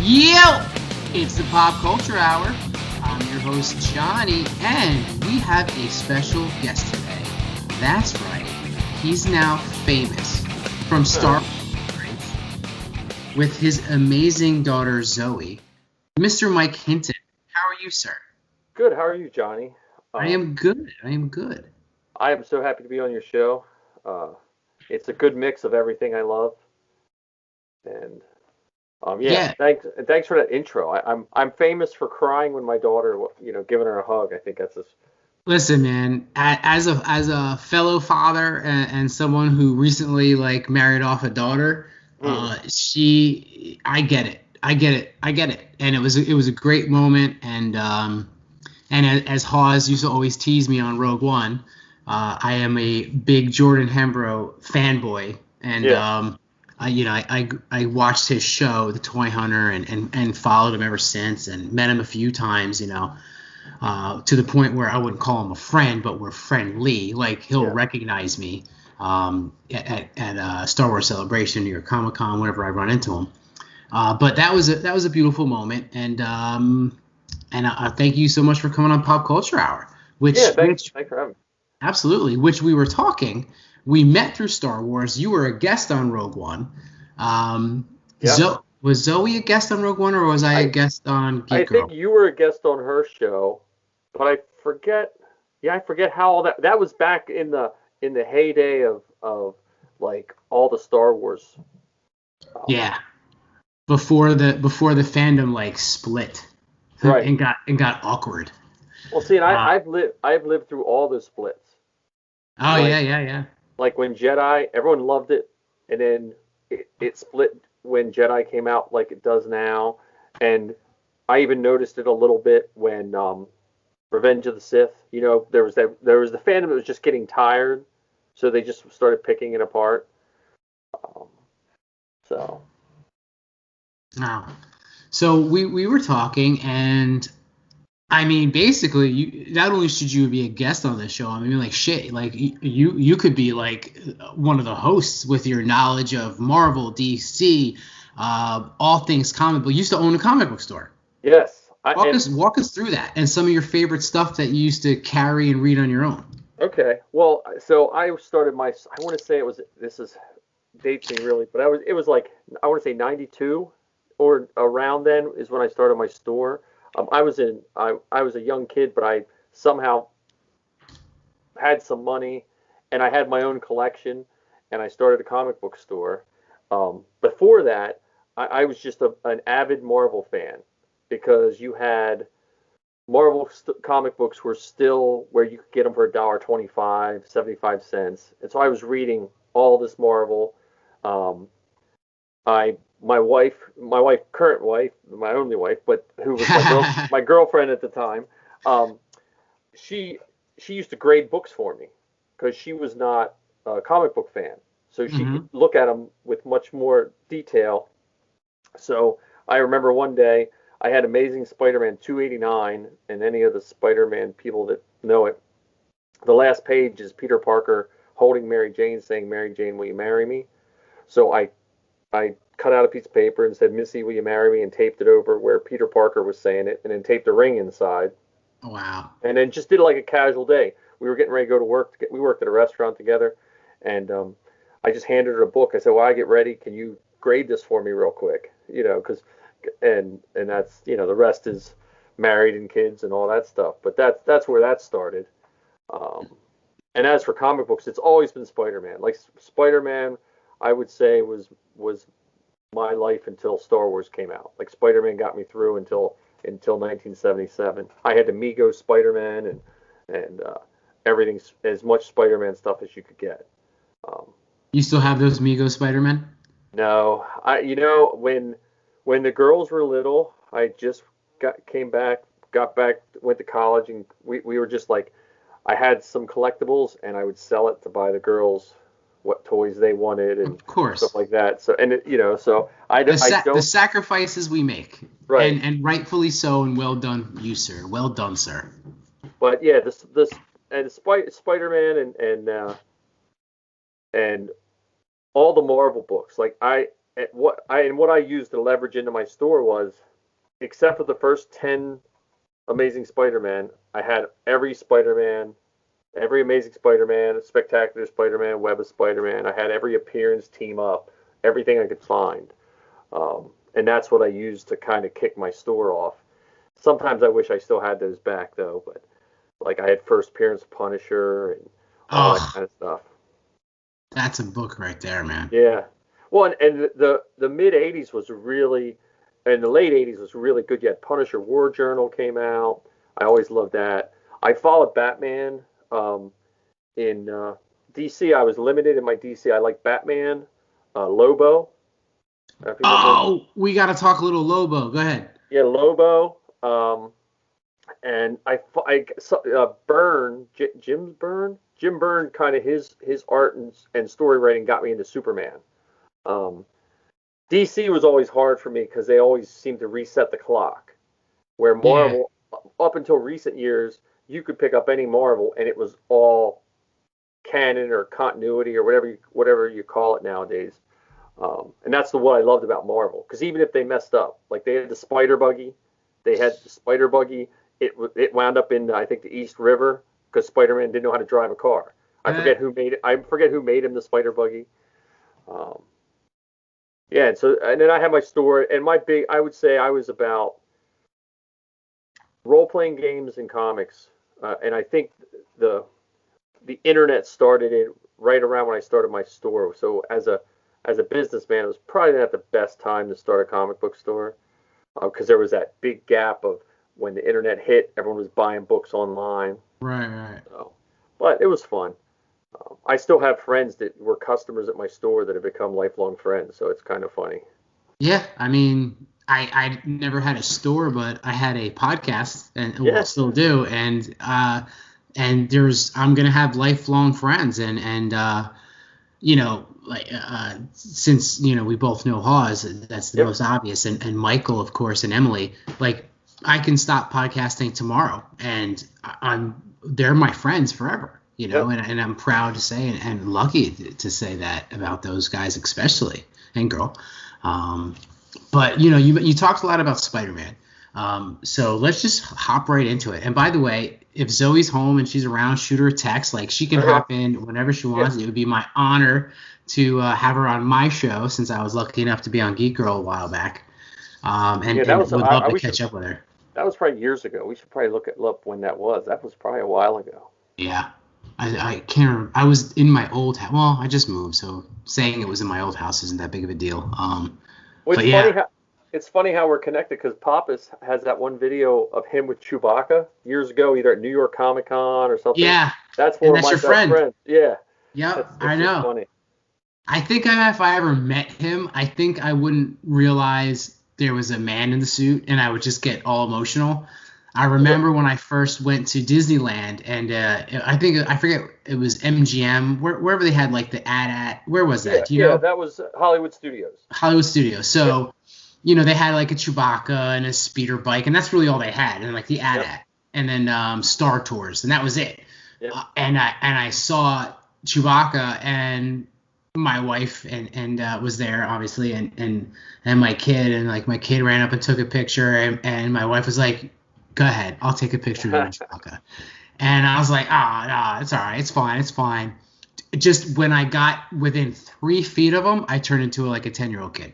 Yo! It's the Pop Culture Hour. I'm your host, Johnny, and we have a special guest today. That's right. He's now famous from Star Wars with his amazing daughter, Zoe. Mr. Mike Hinton. How are you, sir? Good. How are you, Johnny? I am good. I am good. I am so happy to be on your show. Uh, it's a good mix of everything I love, and yeah, Yeah. thanks for that intro. I'm famous for crying when my daughter, giving her a hug. I think that's just. Listen, man. As a fellow father and someone who recently married off a daughter, Mm, I get it. I get it. I get it. And it was a great moment. And as Hawes used to always tease me on Rogue One, I am a big Jordan Hembrow fanboy, and yeah, I watched his show, The Toy Hunter, and followed him ever since, and met him a few times, to the point where I wouldn't call him a friend, but we're friendly. Like he'll yeah. recognize me at Star Wars Celebration, New York Comic Con, whenever I run into him. But that was a beautiful moment, and thank you so much for coming on Pop Culture Hour. Yeah, Which thanks for having me. absolutely, which we were talking. We met through Star Wars. You were a guest on Rogue One. Yeah, Was Zoe a guest on Rogue One, or was I a I guest on I Geek think Girl? you were a guest on her show, but I forget. Yeah, I forget how all that was back in the heyday of like all the Star Wars. Um, Yeah, before the fandom split right. and got awkward. Well, see, and Uh, I've lived through all the splits. oh Like yeah, yeah, yeah. when Jedi, everyone loved it, and then it split when Jedi came out, like it does now. And I even noticed it a little bit when Revenge of the Sith. There was the fandom that was just getting tired, so they just started picking it apart. Um, so Oh. So we were talking, and I mean, basically, you not only should you be a guest on this show. I mean, like shit, like you could be like one of the hosts with your knowledge of Marvel, DC, all things comic book. You used to own a comic book store. yes, Walk us through that and some of your favorite stuff that you used to carry and read on your own. okay. Well, so I started my. I want to say it was this is dates me really, but it was like I want to say 92 or around then is when I started my store. I was a young kid, but I somehow had some money and I had my own collection and I started a comic book store. Before that, I was just an avid Marvel fan because you had comic books were still where you could get them for $1.25, 75 cents, and so I was reading all this Marvel. Um, I current wife, my only wife, but who was my girlfriend at the time. Um, she she used to grade books for me because she was not a comic book fan, so she could Hmm. look at them with much more detail. So I remember one day I had Amazing Spider-Man 289, and any of the Spider-Man people that know it, the last page is Peter Parker holding Mary Jane, saying, "Mary Jane, will you marry me?" So I cut out a piece of paper and said, "Missy, will you marry me?" and taped it over where Peter Parker was saying it, and then taped a ring inside, Wow. and then just did it like a casual day. We were getting ready to go to work. We worked at a restaurant together, and I just handed her a book. I said, "Well, I get ready. Can you grade this for me real quick?" Because and that's the rest is married and kids and all that stuff. But that's where that started. Um, and as for comic books, it's always been Spider-Man. Like Spider-Man, I would say was my life until Star Wars came out. Like Spider-Man got me through until 1977. I had Amigo Spider-Man and everything as much Spider-Man stuff as you could get. Um, You still have those Mego Spider-Man? no, when the girls were little, I just got back, went to college, and we were just like I had some collectibles, and I would sell it to buy the girls what toys they wanted and Of stuff course. like that. So so I The don't. sacrifices we make, Right. and rightfully so, and well done, you sir. Well done, sir. But yeah, this and Spider-Man and all the Marvel books. Like what I used to leverage into my store was, except for the first 10 Amazing Spider-Man, I had every Spider-Man, every Amazing Spider-Man, Spectacular Spider-Man, Web of Spider-Man. I had every appearance, team up, everything I could find. And that's what I used to kind of kick my store off. Sometimes I wish I still had those back though, but like I had first appearance Punisher and all that Oh, kind of stuff. that's a book right there, man. Yeah. Well, and the mid '80s was really, and the late '80s was really good. You had Punisher War Journal came out. I always loved that. I followed Batman. In DC, I was limited in my DC. I like Batman, Lobo. If you remember, Oh, we got to talk a little Lobo. Go ahead. yeah, Lobo. And Jim Byrne, kind of his art and story writing got me into Superman. Um, DC was always hard for me because they always seemed to reset the clock. Where Yeah. Marvel, up until recent years, you could pick up any Marvel and it was all canon or continuity or whatever you call it nowadays. And that's what I loved about Marvel, because even if they messed up, like they had the Spider Buggy. It wound up in I think the East River because Spider-Man didn't know how to drive a car. I Uh, forget who made it. I forget who made him the Spider Buggy. Um, yeah, and then I had my store, and I would say I was about role playing games and comics, and I think the the internet started it right around when I started my store. So as a businessman, it was probably not the best time to start a comic book store because there was that big gap of when the internet hit, everyone was buying books online. right, right. So, but it was fun. I still have friends that were customers at my store that have become lifelong friends. So it's kind of funny. Yeah, I mean, I never had a store, but I had a podcast, and well, Yeah, still do, and I'm gonna have lifelong friends, and like since we both know Hawes, that's the yep, most obvious, and Michael, of course, and Emily, like I can stop podcasting tomorrow, and they're my friends forever, yep. and I'm proud to say and lucky to say that about those guys especially, and girl. Um, but you talked a lot about Spider-Man. So let's just hop right into it. And by the way, if Zoe's home and she's around, shoot her a text. Like she can Okay. hop in whenever she Yeah, wants. It would be my honor to have her on my show since I was lucky enough to be on Geek Girl a while back. yeah. And would love to catch up with her. That was probably years ago. We should probably look when that was. That was probably a while ago. Yeah. I can't remember. I was in my old house. Well, I just moved, so saying it was in my old house isn't that big of a deal. Well, But yeah, it's funny how we're connected because Pappas has that one video of him with Chewbacca years ago, either at New York Comic Con or something. yeah. That's And one of that's my your best friend. friends. Yeah, Yep, I it's just know. funny. I think if I ever met him, I think I wouldn't realize there was a man in the suit, and I would just get all emotional. I remember when I first went to Disneyland, and I forget it was MGM, wherever they had like the ad at. Where was Yeah, that? Do you yeah, know? that was Hollywood Studios. Hollywood Studios. Yep, So, they had like a Chewbacca and a speeder bike, and that's really all they had, and like the ad yep, at, and then Star Tours, and that was it. yep. And I saw Chewbacca, and my wife and was there obviously, and my kid, and like my kid ran up and took a picture, and my wife was like, "Go ahead, I'll take a picture of you and Chewbacca." And I was like, no, it's all right, it's fine. Just when I got within 3 feet of him, I turned into like a 10-year-old kid.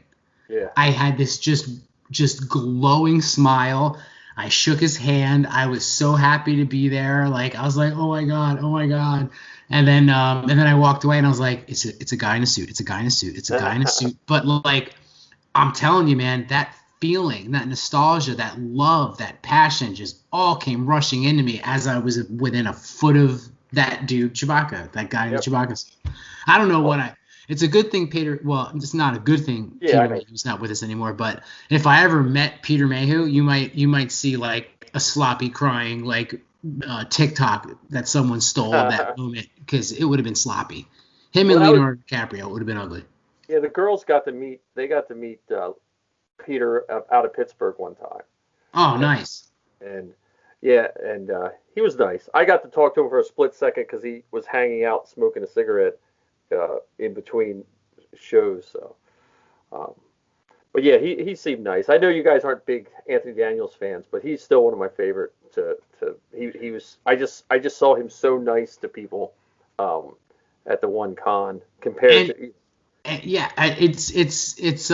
Yeah. I had this just glowing smile. I shook his hand. I was so happy to be there. Like I was like, oh my god, oh my god. And then I walked away and I was like, it's a guy in a suit. It's a guy in a suit. It's a guy in a suit. But like I'm telling you, man, that feeling, that nostalgia, that love, that passion just all came rushing into me as I was within a foot of that dude, Chewbacca, that guy in the Yep. Chewbacca suit. I don't know Well, what I. It's a good thing Peter. Well, it's not a good thing yeah, I Peter know. Mayhew's not with us anymore. But if I ever met Peter Mayhew, you might see like a sloppy crying like TikTok that someone stole of that moment because it would have been sloppy. Him Well, and that was Leonardo DiCaprio would have been ugly. yeah. The girls got to meet. They got to meet Peter out of Pittsburgh one time, Oh, and, nice. and yeah, and he was nice. I got to talk to him for a split second because he was hanging out smoking a cigarette in between shows. So, Um, but yeah, he seemed nice. I know you guys aren't big Anthony Daniels fans, but he's still one of my favorite. He was. I just saw him so nice to people um, at the one con compared And, to. and yeah, it's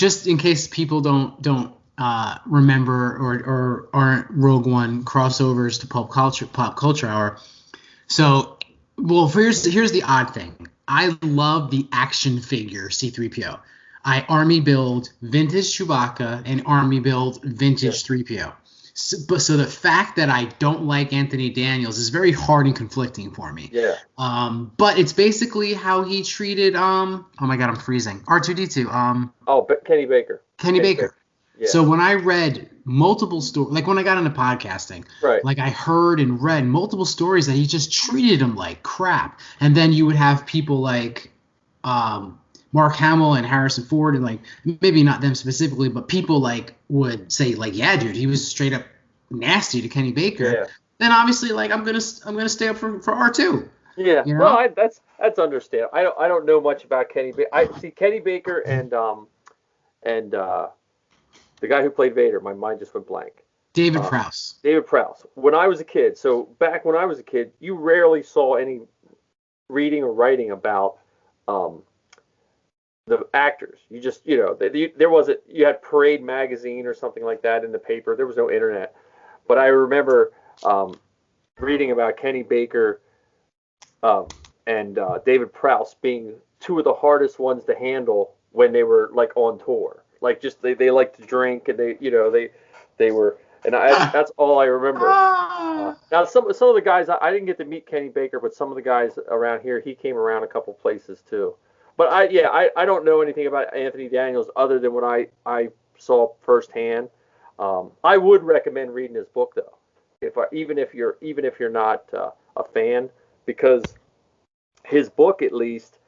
just in case people don't remember or aren't Rogue One crossovers to pop culture hour. So, well, here's the odd thing. I love the action figure C-3PO. I army build vintage Chewbacca and army build Yeah, vintage 3PO. So the fact that I don't like Anthony Daniels is very hard and conflicting for me. yeah. But it's basically how he treated oh my god, I'm freezing. R2D2 Oh, but Kenny Baker. Kenny Kenny Baker. Baker. Yeah. So when I read multiple stories, like when I got into podcasting, Right. like I heard and read multiple stories that he just treated him like crap. And then you would have people like Mark Hamill and Harrison Ford, and like maybe not them specifically, but people like would say like, yeah, dude, he was straight up nasty to Kenny Baker. Yeah. Then obviously like I'm gonna stay up for R2. Yeah. You No, know? that's understandable. I don't know much about Kenny Baker. I see Kenny Baker and the guy who played Vader. My mind just went blank. David Uh, Prowse. David Prowse. When I was a kid, so back when I was a kid, you rarely saw any reading or writing about um, the actors. You just, there wasn't. You had Parade magazine or something like that in the paper. There was no internet. But I remember reading about Kenny Baker um, and David Prowse being two of the hardest ones to handle when they were like on tour. Like just they like to drink and they were and that's all I remember. Now some of the guys I didn't get to meet Kenny Baker, but some of the guys around here he came around a couple places too. But I don't know anything about Anthony Daniels other than what I saw firsthand. I would recommend reading his book though, even if you're not a fan, because his book at least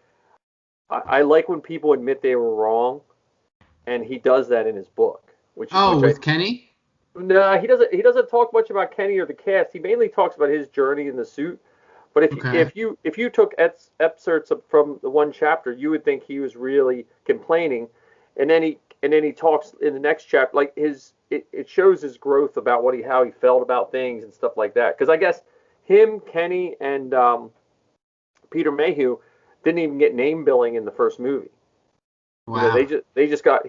I like when people admit they were wrong, and he does that in his book, Oh, which I with Kenny? no, he doesn't talk much about Kenny or the cast. He mainly talks about his journey in the suit. But Okay. if you took excerpts from the one chapter, you would think he was really complaining, and then he talks in the next chapter like it shows his growth about how he felt about things and stuff like that. Because I guess him, Kenny, and Peter Mayhew didn't even get name billing in the first movie. Wow. He just got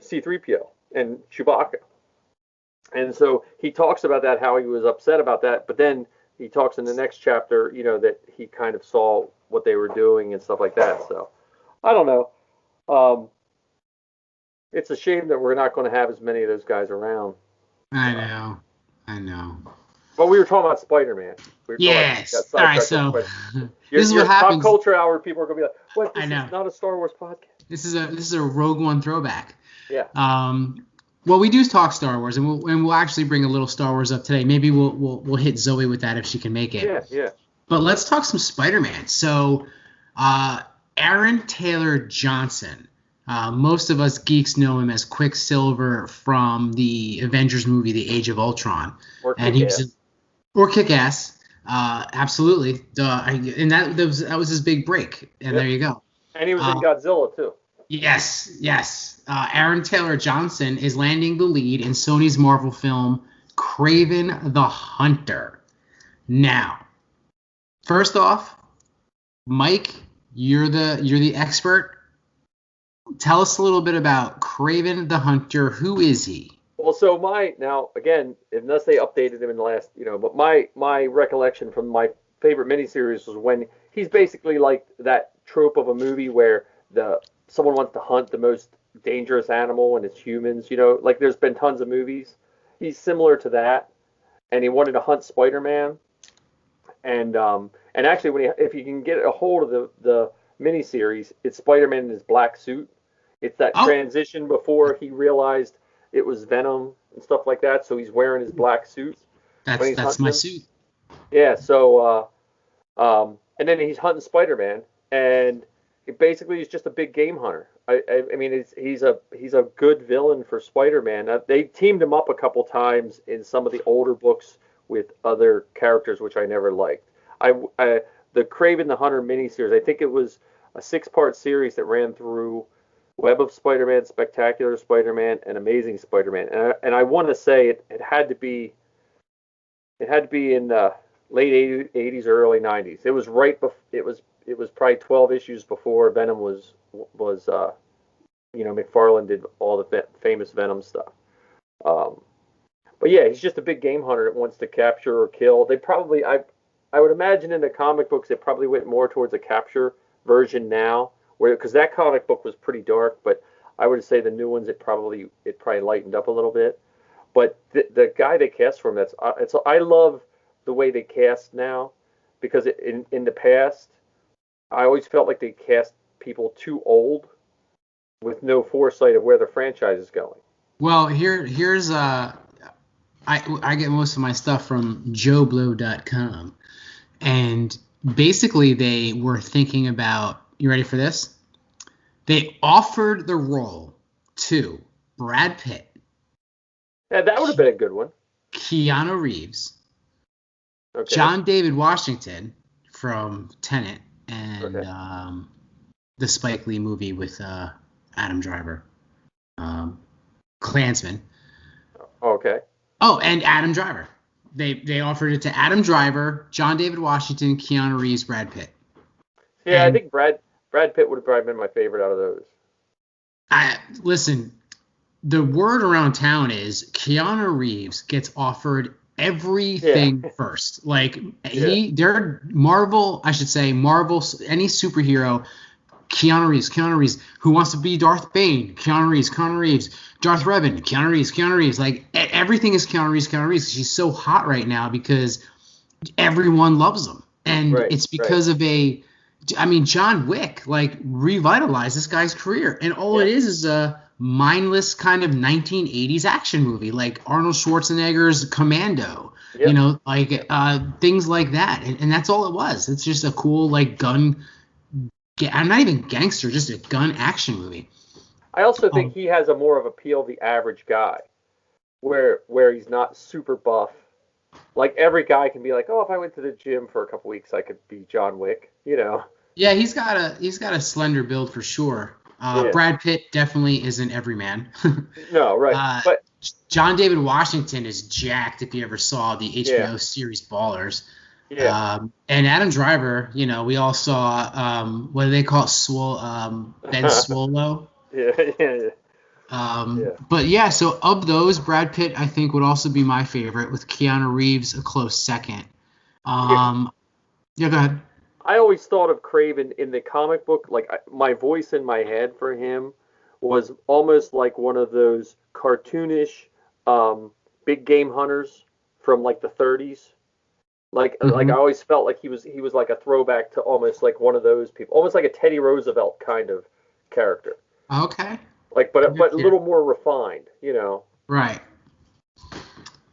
C-3PO and Chewbacca. And so he talks about that, how he was upset about that, but then he talks in the next chapter, that he kind of saw what they were doing and stuff like that. So I don't know. Um, it's a shame that we're not going to have as many of those guys around. I Uh, know. I know. but we were talking about Spider-Man. We were talking about got Yes. All right. sidetracked on So Spider. this is Your what pop happens. culture hour people are going to be like, "What? I This is know. not a Star Wars podcast." This is a Rogue One throwback. Yeah. Well, we do talk Star Wars, and we'll actually bring a little Star Wars up today. Maybe we'll hit Zoe with that if she can make it. Yeah. Yeah. But let's talk some Spider-Man. So, Aaron Taylor Johnson. Most of us geeks know him as Quicksilver from the Avengers movie, The Age of Ultron, Or and he Kick-Ass. was or Kick-Ass. Absolutely. And that was his big break. And there Yep. you go. And he was in Uh, Godzilla too. yes, yes. Aaron Taylor Johnson is landing the lead in Sony's Marvel film Kraven the Hunter. Now, first off, Mike, you're the expert. Tell us a little bit about Kraven the Hunter. Who is he? Well, so now again, unless they updated him in the last, but my recollection from my favorite miniseries was when he's basically like that trope of a movie where someone wants to hunt the most dangerous animal and it's humans. Like there's been tons of movies. He's similar to that, and he wanted to hunt Spider-Man, and actually if you can get a hold of the miniseries, it's Spider-Man in his black suit. It's that Oh, transition before he realized it was Venom and stuff like that. So he's wearing his black suit when he's that's hunting my him. suit. Yeah. So and then he's hunting Spider-Man, and basically he's just a big game hunter. I mean, he's a good villain for Spider-Man. They teamed him up a couple times in some of the older books with other characters, which I never liked. The Kraven the Hunter miniseries, I think it was a 6-part series that ran through Web of Spider-Man, Spectacular Spider-Man, and Amazing Spider-Man. And I want to say it had to be in the late 80s or early 90s. It was right before it was probably 12 issues before Venom was McFarlane did all the famous Venom stuff. Um, but yeah, he's just a big game hunter that wants to capture or kill. They probably I would imagine in the comic books it probably went more towards a capture version now, where because that comic book was pretty dark, but I would say the new ones it probably lightened up a little bit. But the guy they cast for him, I love the way they cast now, because in the past I always felt like they cast people too old with no foresight of where the franchise is going. Well, here's I get most of my stuff from JoeBlow.com, and basically they were thinking about. You ready for this? They offered the role to Brad Pitt. Yeah, that would have been a good one. Keanu Reeves, okay. John David Washington from Tenet, and Okay. The Spike Lee movie with Adam Driver, Klansman. Okay. Oh, and Adam Driver. They offered it to Adam Driver, John David Washington, Keanu Reeves, Brad Pitt. Yeah, I think Brad Pitt would have probably been my favorite out of those. Listen, the word around town is Keanu Reeves gets offered everything first. Like they're Marvel, I should say Marvel, any superhero. Keanu Reeves, who wants to be Darth Bane? Keanu Reeves, Darth Revan, Keanu Reeves. Like everything is Keanu Reeves. She's so hot right now because everyone loves him, and it's because of John Wick like revitalized this guy's career, and all it is a mindless kind of 1980s action movie like Arnold Schwarzenegger's Commando. Things like that, and that's all it was. It's just a cool like gun. I'm not even gangster, just a gun action movie. I also think he has a more of appeal of the average guy, where he's not super buff. Like every guy can be like, oh, if I went to the gym for a couple weeks, I could be John Wick. Yeah, he's got a slender build for sure. Brad Pitt definitely isn't everyman. No, right. But John David Washington is jacked. If you ever saw the HBO series Ballers. Yeah. And Adam Driver, we all saw what do they call it? Ben Swallow. Yeah. But yeah, so of those, Brad Pitt I think would also be my favorite, with Keanu Reeves a close second. Go ahead. I always thought of Craven in the comic book, like my voice in my head for him was almost like one of those cartoonish big game hunters from like the 30s. Like I always felt like he was like a throwback to almost like one of those people, almost like a Teddy Roosevelt kind of character. Okay. Like, but a little more refined, Right.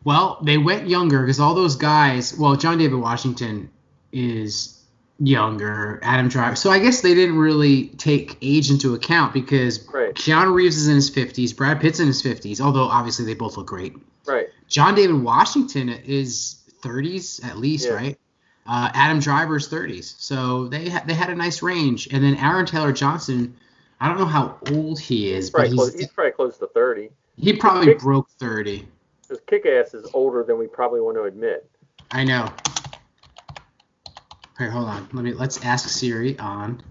Well, they went younger because all those guys. Well, John David Washington is younger. Adam Driver. So I guess they didn't really take age into account because Keanu Reeves is in his 50s, Brad Pitt's in his 50s. Although obviously they both look great. Right. John David Washington is 30s at least, right? Adam Driver's 30s, so they had a nice range. And then Aaron Taylor Johnson, I don't know how old he is, but he's probably close to 30. He probably broke 30. His Kick-Ass is older than we probably want to admit. I know. All right, hold on. Let's ask Siri on.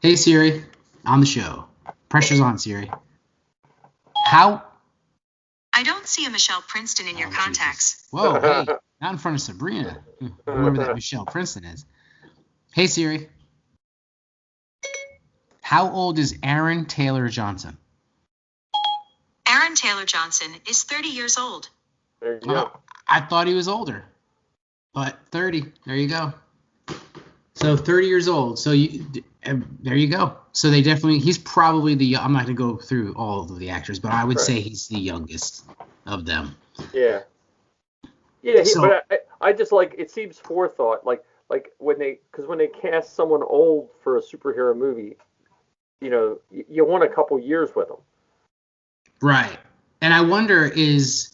Hey Siri, on the show. Pressure's on, Siri. How? I don't see a Michelle Princeton in your contacts. Jesus. Whoa, hey, not in front of Sabrina, whoever that Michelle Princeton is. Hey, Siri. How old is Aaron Taylor Johnson? Aaron Taylor Johnson is 30 years old. There you go. I thought he was older, but 30. There you go. So 30 years old. So there you go. So he's probably I'm not going to go through all of the actors, but I would say he's the youngest of them. Yeah. Yeah, but I just like, it seems forethought, like when they cast someone old for a superhero movie, you want a couple years with them. Right. And I wonder, is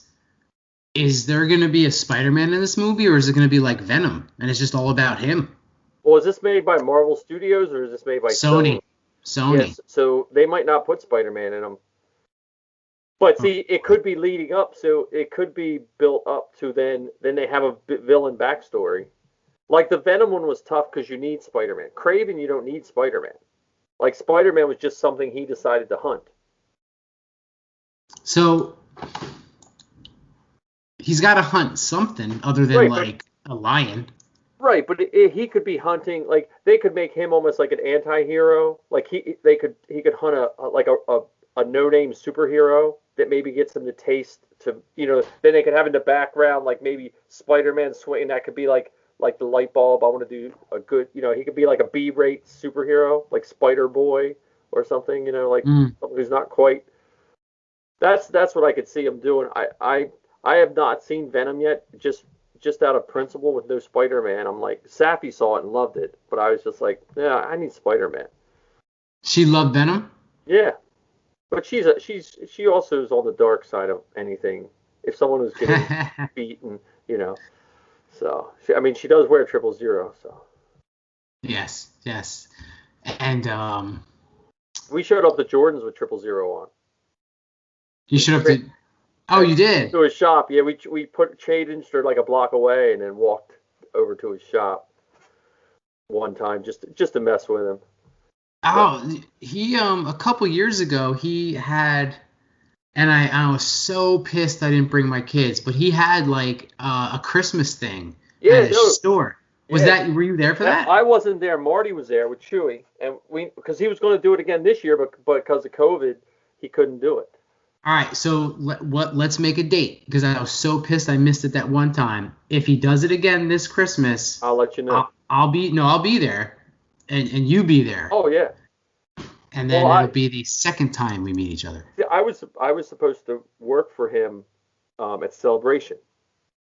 there going to be a Spider-Man in this movie, or is it going to be like Venom and it's just all about him? Well, is this made by Marvel Studios or is this made by Sony? Sony. Yes, so they might not put Spider-Man in them. But see, it could be leading up, so it could be built up to then they have a villain backstory. Like the Venom one was tough because you need Spider-Man. Craven, you don't need Spider-Man. Like Spider-Man was just something he decided to hunt. So he's got to hunt something other than like a lion. Right, but he could be hunting. Like they could make him almost like an anti-hero. Like he could hunt a no-name superhero that maybe gets him the taste to, then they could have in the background like maybe Spider-Man swinging. That could be like the light bulb. I want to do a good, he could be like a B-rate superhero, like Spider-Boy or something, like something who's not quite. That's what I could see him doing. I have not seen Venom yet, just out of principle with no Spider-Man. I'm like, Sappy saw it and loved it, but I was just like, yeah, I need Spider-Man. She loved Venom? Yeah. But she also is on the dark side of anything. If someone was getting beaten, So she does wear 000. So. Yes. And we showed up the Jordans with 000 on. You showed up to. Oh, you did. To his shop, yeah. We put changed like a block away and then walked over to his shop one time just to mess with him. Oh, he a couple years ago he had, and I was so pissed I didn't bring my kids, but he had like a Christmas thing at his store. Were you there for that? I wasn't there. Marty was there with Chewy, and because he was going to do it again this year, but because of COVID, he couldn't do it. All right, so let's make a date because I was so pissed I missed it that one time. If he does it again this Christmas, I'll let you know. I'll be there. And you be there. Oh yeah. And then it'll be the second time we meet each other. Yeah, I was supposed to work for him at Celebration,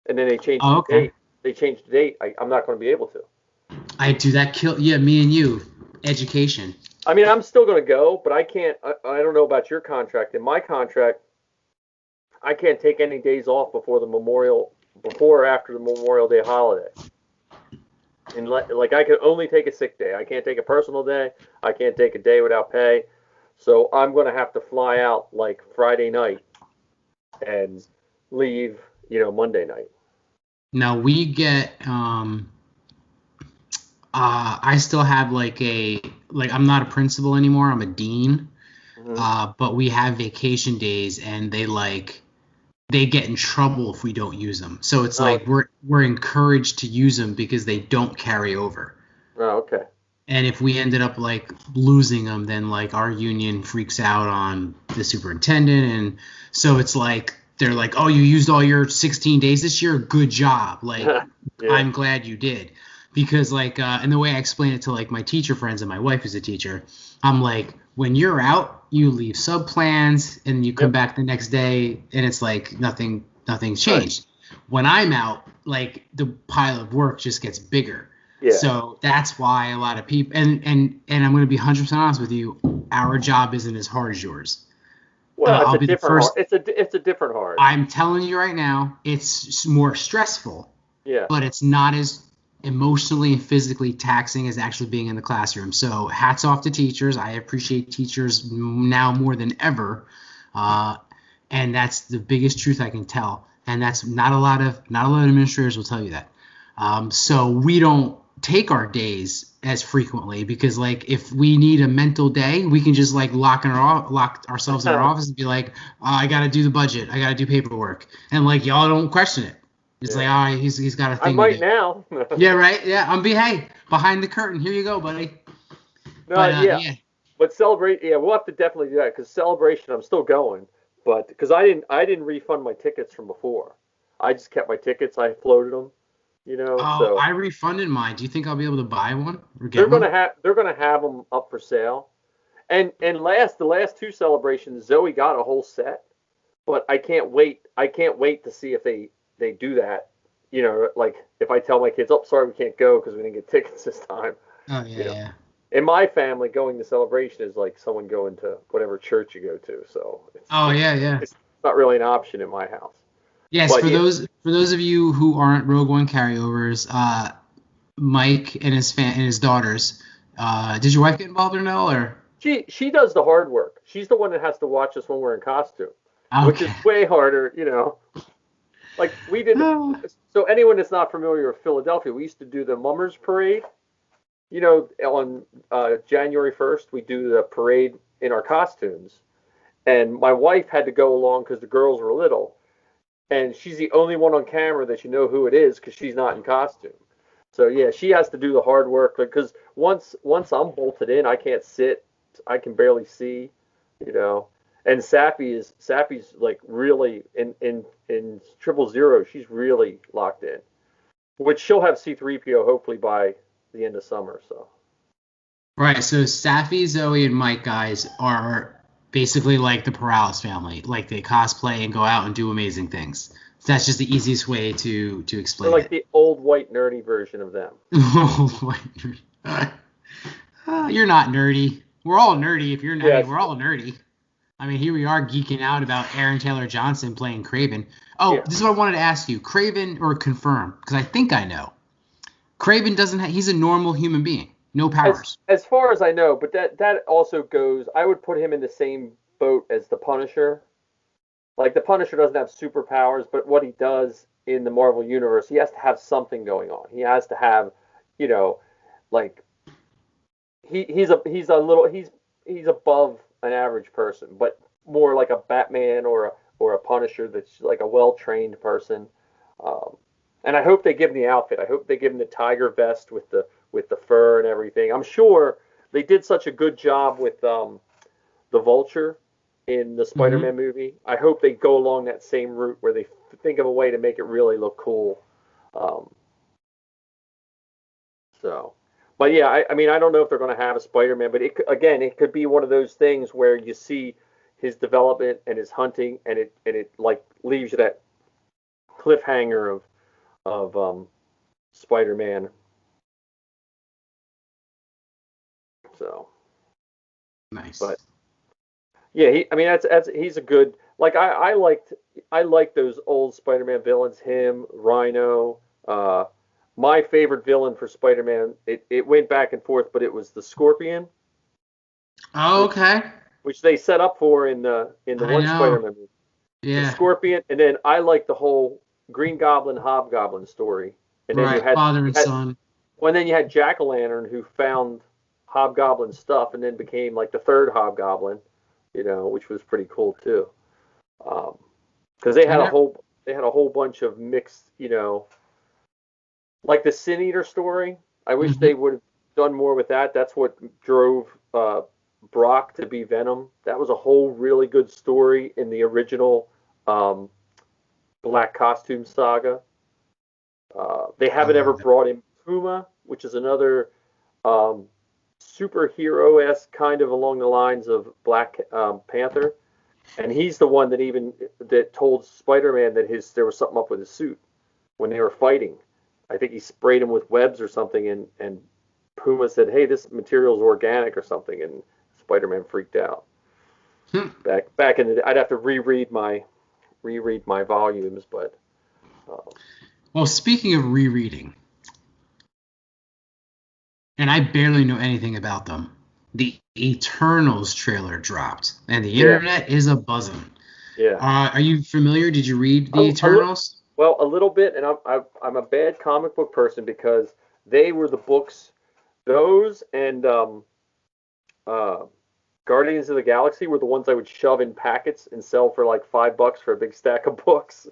and then they changed the date. They changed the date. I'm not going to be able to. I do that. Me and you. Education. I'm still going to go, but I can't. I don't know about your contract. In my contract, I can't take any days off before or after the Memorial Day holiday. And like I can only take a sick day. I can't take a personal day. I can't take a day without pay. So I'm going to have to fly out like Friday night and leave, Monday night. Now we get I still have I'm not a principal anymore. I'm a dean. Mm-hmm. But we have vacation days and they get in trouble if we don't use them. So it's we're encouraged to use them because they don't carry over. Oh, okay. And if we ended up losing them, then our union freaks out on the superintendent, and so it's they're like, oh, you used all your 16 days this year. Good job. Yeah. I'm glad you did, because and the way I explain it to my teacher friends and my wife who's a teacher, I'm like, when you're out, you leave sub plans and you come back the next day and it's nothing's changed. Right. When I'm out, the pile of work just gets bigger. Yeah. So that's why a lot of people and I'm going to be 100% honest with you, our job isn't as hard as yours. Well, it's a different hard. I'm telling you right now, it's more stressful. Yeah. But it's not as emotionally and physically taxing as actually being in the classroom. So hats off to teachers. I appreciate teachers now more than ever. And that's the biggest truth I can tell. And that's not a lot of administrators will tell you that. So we don't take our days as frequently because if we need a mental day, we can just lock ourselves in our office and be like, I got to do the budget. I got to do paperwork. And y'all don't question it. It's he's got a thing. I might now. Yeah, right. Yeah, hey, behind the curtain. Here you go, buddy. No, yeah. But Celebrate, we'll have to definitely do that because Celebration, I'm still going, but because I didn't refund my tickets from before. I just kept my tickets. I floated them, Oh, so. I refunded mine. Do you think I'll be able to buy one or get they're one? They're gonna have them up for sale, and the last two celebrations, Zoe got a whole set, but I can't wait. To see if they do that, if I tell my kids, oh, sorry, we can't go because we didn't get tickets this time. Oh, yeah. In my family, going to Celebration is like someone going to whatever church you go to. So it's not really an option in my house. Yes, but for those of you who aren't Rogue One carryovers, Mike and his daughters, did your wife get involved or no? Or She does the hard work. She's the one that has to watch us when we're in costume, which is Okay. way harder, Like we did. So anyone that's not familiar with Philadelphia, we used to do the Mummers Parade. On January 1st, we do the parade in our costumes, and my wife had to go along because the girls were little, and she's the only one on camera that you know who it is because she's not in costume. So yeah, she has to do the hard work because once I'm bolted in, I can't sit, I can barely see, you know. And Sappy's like really in 000. She's really locked in, which she'll have C3PO hopefully by the end of summer. So. Right. So Safi, Zoe, and Mike guys are basically like the Paralis family. Like they cosplay and go out and do amazing things. So that's just the easiest way to explain They're like it. the old white nerdy version of them. You're not nerdy. We're all nerdy. If you're nerdy, Yes. we're all nerdy. I mean, here we are geeking out about Aaron Taylor Johnson playing Craven. Oh, Yeah. This is what I wanted to ask you. Craven, or confirm, because I think I know. Craven doesn't have, he's a normal human being. No powers. As far as I know, but that also goes. I would put him in the same boat as the Punisher. Like the Punisher doesn't have superpowers, but what he does in the Marvel universe, he has to have something going on. He has to have, like he's above an average person, but more like a Batman or a Punisher that's like a well-trained person. And I hope they give him the outfit. I hope they give him the tiger vest with the fur and everything. I'm sure they did such a good job with the Vulture in the Spider-Man movie. I hope they go along that same route where they think of a way to make it really look cool. But yeah, I mean, I don't know if they're going to have a Spider-Man, but it could be one of those things where you see his development and his hunting, and it like leaves you that cliffhanger of Spider-Man. So Nice. But yeah, he's a good, like I liked those old Spider-Man villains, him, Rhino. My favorite villain for Spider-Man, it went back and forth, but it was the Scorpion. Oh, okay. Which they set up for in the one Spider-Man movie. Yeah. The Scorpion, and then I like the whole Green Goblin Hobgoblin story. And then right, you had father and son. Well, and then you had Jack-o'-lantern who found Hobgoblin stuff and then became like the third Hobgoblin, which was pretty cool too. Because they had a whole bunch of mixed, like the Sin Eater story. I wish they would have done more with that. That's what drove Brock to be Venom. That was a whole really good story in the original Black Costume saga. They haven't ever brought in Puma, which is another superhero-esque kind of along the lines of Black Panther, and he's the one that told Spider-Man that there was something up with his suit when they were fighting. I think he sprayed him with webs or something, and Puma said, "Hey, this material is organic or something," and Spider-Man freaked out. Back in the day, I'd have to reread my volumes, but. Well, speaking of rereading, and I barely know anything about them, the Eternals trailer dropped, and the internet is a buzzing. Yeah. Are you familiar? Did you read the Eternals? Well, a little bit, and I'm a bad comic book person because they were the books, those and Guardians of the Galaxy were the ones I would shove in packets and sell for like $5 for a big stack of books.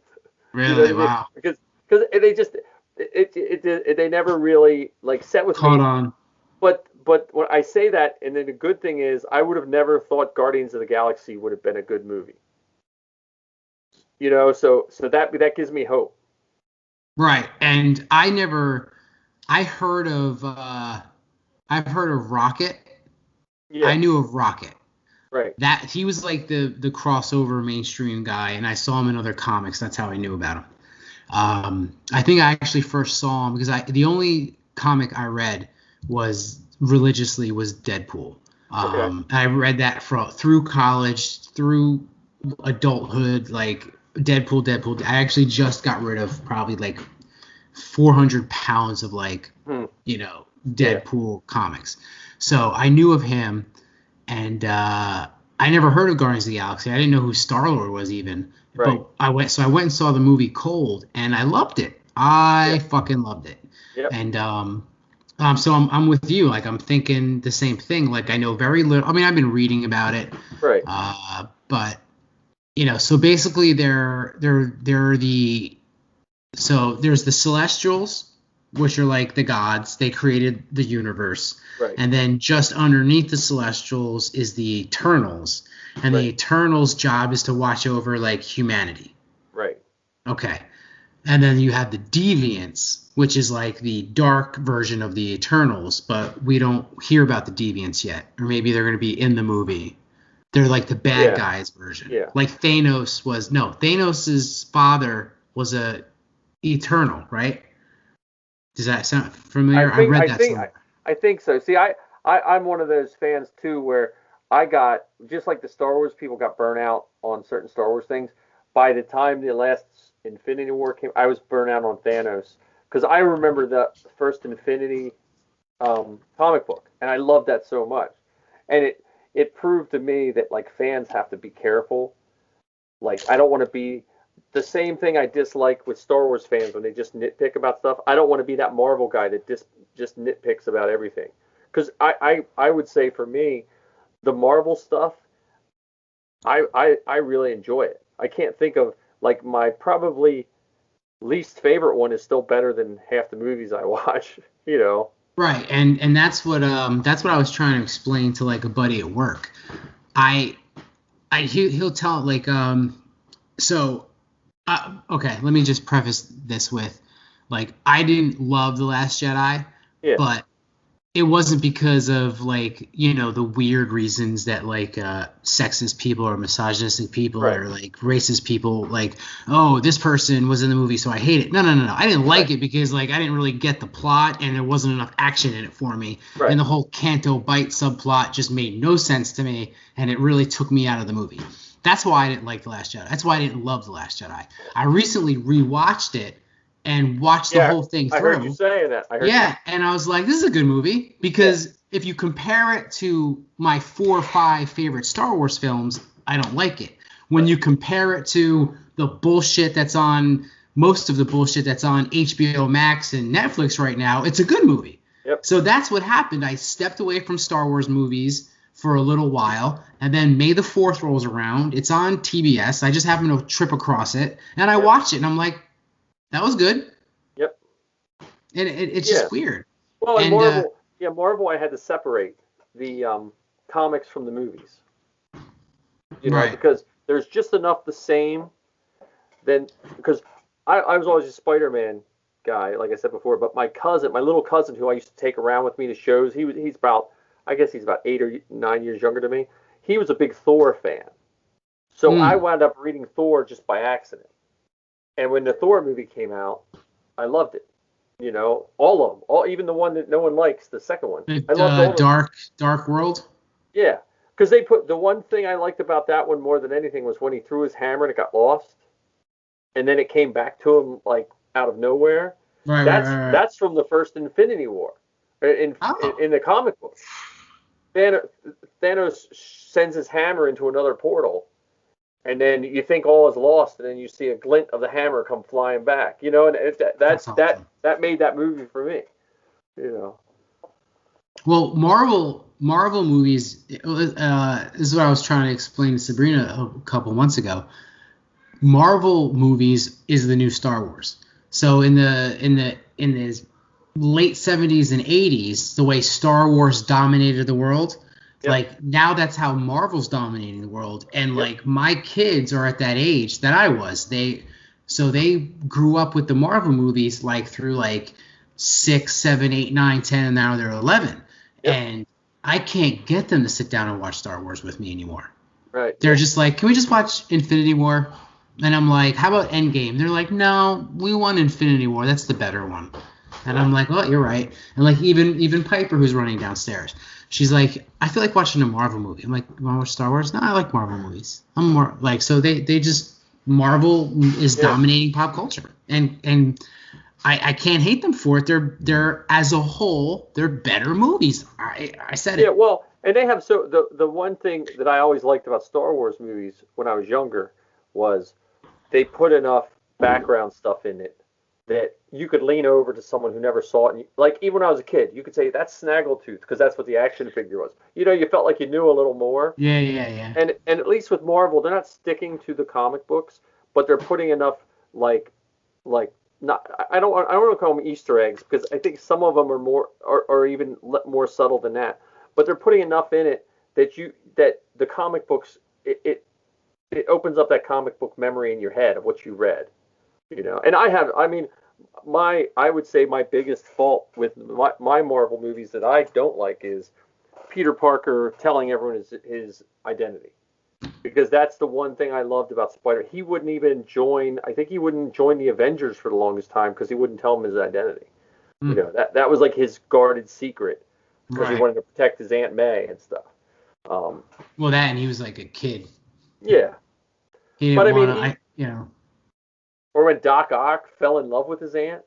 Really? Wow. Because they just they never really like set with Caught me. on. But when I say that, and then the good thing is, I would have never thought Guardians of the Galaxy would have been a good movie. So that gives me hope. Right, and I've heard of Rocket. Yeah. I knew of Rocket. Right. That he was like the crossover mainstream guy, and I saw him in other comics. That's how I knew about him. I think I actually first saw him because the only comic I read religiously was Deadpool. Okay. I read that through college, through adulthood, like Deadpool. I actually just got rid of probably like 400 pounds of Deadpool comics. So I knew of him, and I never heard of Guardians of the Galaxy. I didn't know who Star-Lord was even. Right. But I went and saw the movie Cold, and I loved it. I fucking loved it. Yep. And so I'm with you. Like, I'm thinking the same thing. Like, I know very little. I mean, I've been reading about it. Right. But so basically they're so there's the Celestials, which are like the gods. They created the universe. Right. And then just underneath the Celestials is the Eternals. And the Eternals' job is to watch over like humanity. Right. Okay. And then you have the Deviants, which is like the dark version of the Eternals, but we don't hear about the Deviants yet. Or maybe they're going to be in the movie. They're like the bad guys version. Yeah. Like Thanos' father was a Eternal, right? Does that sound familiar? I read that somewhere. I think so. See, I'm one of those fans too, where I got, just like the Star Wars people got burnt out on certain Star Wars things. By the time the last Infinity War came, I was burnt out on Thanos, because I remember the first Infinity comic book, and I loved that so much. And it proved to me that like fans have to be careful. Like, I don't want to be the same thing I dislike with Star Wars fans when they just nitpick about stuff. I don't want to be that Marvel guy that just nitpicks about everything. Because I would say for me, the Marvel stuff, I really enjoy it. I can't think of, like, my probably least favorite one is still better than half the movies I watch, Right, and that's what I was trying to explain to like a buddy at work. He'll tell like okay, let me just preface this with, like, I didn't love The Last Jedi, but it wasn't because of like, the weird reasons that like sexist people or misogynistic people or like racist people, like, oh, this person was in the movie so I hate it. No. I didn't like it because like I didn't really get the plot and there wasn't enough action in it for me. And the whole Canto Bight subplot just made no sense to me, and it really took me out of the movie. That's why I didn't like The Last Jedi. That's why I didn't love The Last Jedi. I recently rewatched it and watched the whole thing through. I heard you saying that. And I was like, this is a good movie, because if you compare it to my 4 or 5 favorite Star Wars films, I don't like it. When you compare it to the bullshit that's on, most of the bullshit that's on HBO Max and Netflix right now, it's a good movie. Yep. So that's what happened. I stepped away from Star Wars movies for a little while, and then May the 4th rolls around. It's on TBS. I just happened to trip across it, and I watched it, and I'm like, that was good. Yep. And it's just weird. Well, and Marvel, I had to separate the comics from the movies. Because there's just enough the same. Because I was always a Spider-Man guy, like I said before, but my little cousin, who I used to take around with me to shows, he's about 8 or 9 years younger than me. He was a big Thor fan. So I wound up reading Thor just by accident. And when the Thor movie came out, I loved it. All of them, even the one that no one likes, the second one. I loved all Dark World. Yeah, because they put, the one thing I liked about that one more than anything was when he threw his hammer and it got lost, and then it came back to him like out of nowhere. That's from the first Infinity War, in the comic book. Thanos sends his hammer into another portal. And then you think all is lost, and then you see a glint of the hammer come flying back. And that made that movie for me. Well, Marvel movies. This is what I was trying to explain to Sabrina a couple months ago. Marvel movies is the new Star Wars. So in the late 70s and 80s, the way Star Wars dominated the world. Yep. Like, now that's how Marvel's dominating the world. And like, my kids are at that age that I was. They grew up with the Marvel movies like through like 6, 7, 8, 9, 10, and now they're 11. Yep. And I can't get them to sit down and watch Star Wars with me anymore. Right. They're just like, can we just watch Infinity War? And I'm like, how about Endgame? They're like, no, we want Infinity War. That's the better one. And I'm like, well, you're right. And like, even Piper, who's running downstairs, she's like, I feel like watching a Marvel movie. I'm like, you want to watch Star Wars? No, I like Marvel movies. I'm more like, so they just, Marvel is dominating pop culture. And I can't hate them for it. They're as a whole, they're better movies. I said it. Yeah, well, And they have the one thing that I always liked about Star Wars movies when I was younger was they put enough background stuff in it that you could lean over to someone who never saw it. And like even when I was a kid, you could say that's Snaggletooth because that's what the action figure was. You felt like you knew a little more. Yeah, yeah, yeah. And at least with Marvel, they're not sticking to the comic books, but they're putting enough like not I don't want to call them Easter eggs because I think some of them are more or even more subtle than that. But they're putting enough in it that the comic books it opens up that comic book memory in your head of what you read. And I would say my biggest fault with my Marvel movies that I don't like is Peter Parker telling everyone his identity. Because that's the one thing I loved about Spider. He wouldn't even join. I think he wouldn't join the Avengers for the longest time because he wouldn't tell them his identity. That was like his guarded secret because he wanted to protect his Aunt May and stuff. Well, that and he was like a kid. Yeah. He didn't Or when Doc Ock fell in love with his aunt,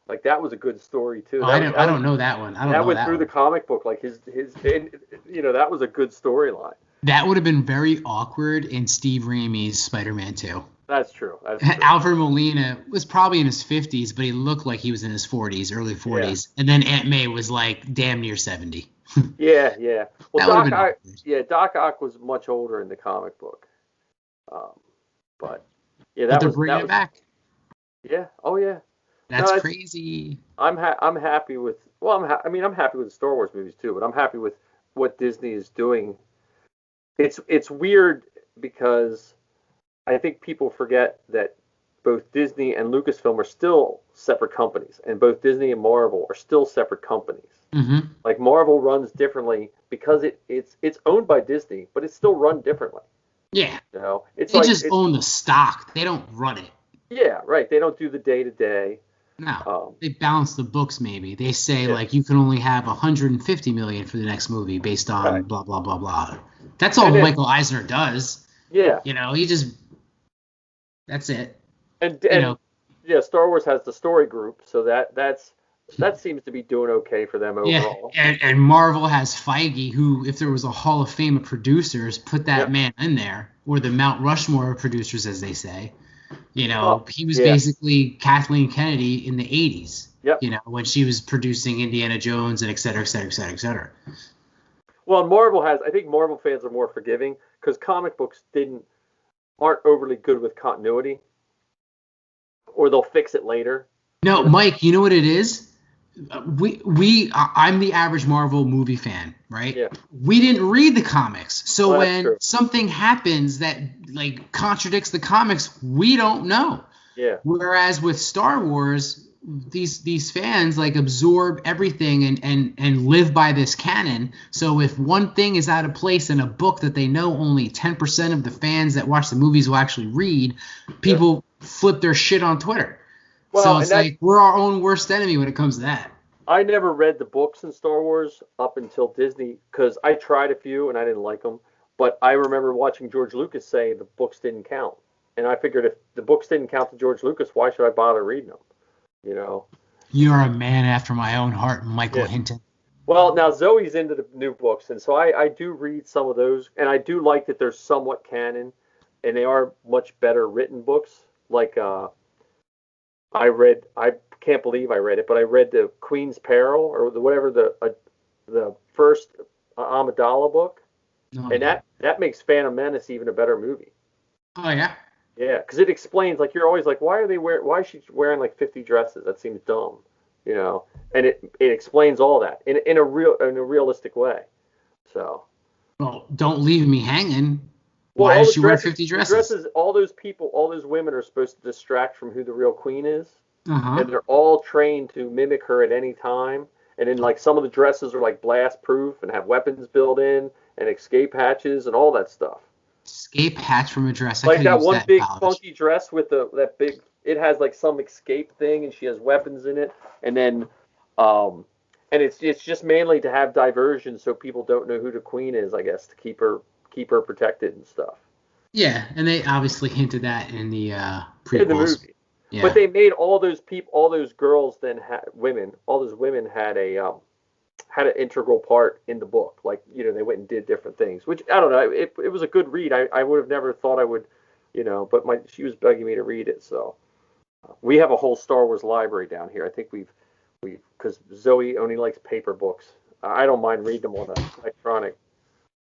like that was a good story too. Oh, I don't know that one. That went through the comic book, like that was a good storyline. That would have been very awkward in Steve Raimi's Spider-Man 2. That's true. Alfred Molina was probably in his 50s, but he looked like he was in his 40s, early 40s. Yeah. And then Aunt May was like damn near 70. Yeah. Well, Doc Ock was much older in the comic book. But they're bringing it back. Yeah. Oh yeah. That's crazy. I'm happy with. Well, I'm happy with the Star Wars movies too, but I'm happy with what Disney is doing. It's weird because I think people forget that both Disney and Lucasfilm are still separate companies, and both Disney and Marvel are still separate companies. Mm-hmm. Like Marvel runs differently because it's owned by Disney, but it's still run differently. Yeah. They just own the stock. They don't run it. Yeah, right. They don't do the day-to-day. No, they balance the books maybe. They say like you can only have 150 million for the next movie based on blah blah blah blah. That's all Michael Eisner does. Yeah. He just that's it. And Star Wars has the story group, so that seems to be doing okay for them overall. Yeah, and Marvel has Feige, who, if there was a Hall of Fame of producers, put that man in there, or the Mount Rushmore of producers, as they say. He was basically Kathleen Kennedy in the 80s. Yep. When she was producing Indiana Jones and et cetera, et cetera, et cetera, et cetera. Well, I think Marvel fans are more forgiving because comic books aren't overly good with continuity, or they'll fix it later. No, Mike, you know what it is? I'm the average Marvel movie fan, right? Yeah. We didn't read the comics, so when something happens that like contradicts the comics, we don't know. Yeah. Whereas with Star Wars, these fans like absorb everything and live by this canon. So if one thing is out of place in a book that they know only 10% of the fans that watch the movies will actually read, people flip their shit on Twitter. Well, so it's like we're our own worst enemy when it comes to that. I never read the books in Star Wars up until Disney because I tried a few and I didn't like them. But I remember watching George Lucas say the books didn't count. And I figured if the books didn't count to George Lucas, why should I bother reading them? You're a man after my own heart, Michael Hinton. Well, now Zoe's into the new books, and so I do read some of those. And I do like that they're somewhat canon, and they are much better written books. Like, I can't believe I read it, but I read the Queen's Peril or whatever the first Amidala book, and that makes Phantom Menace even a better movie. Oh yeah. Yeah, because it explains like you're always like, why is she wearing like 50 dresses? That seems dumb, And it explains all that in a realistic way. So. Well, don't leave me hanging. Why does she wear 50 dresses? All those women are supposed to distract from who the real queen is. Uh-huh. And they're all trained to mimic her at any time. And then like some of the dresses are like blast proof and have weapons built in and escape hatches and all that stuff. Escape hatch from a dress. Like that one big funky dress with that big. It has like some escape thing, and she has weapons in it. And then, and it's just mainly to have diversion, so people don't know who the queen is. I guess to keep her protected and stuff. Yeah, and they obviously hinted that in the prequels. In the movie. Yeah. But they made all those girls then all those women had had an integral part in the book. Like, they went and did different things, which I don't know. It was a good read. I would have never thought I would, but she was begging me to read it. So we have a whole Star Wars library down here. I think because Zoe only likes paper books. I don't mind reading them on the electronic.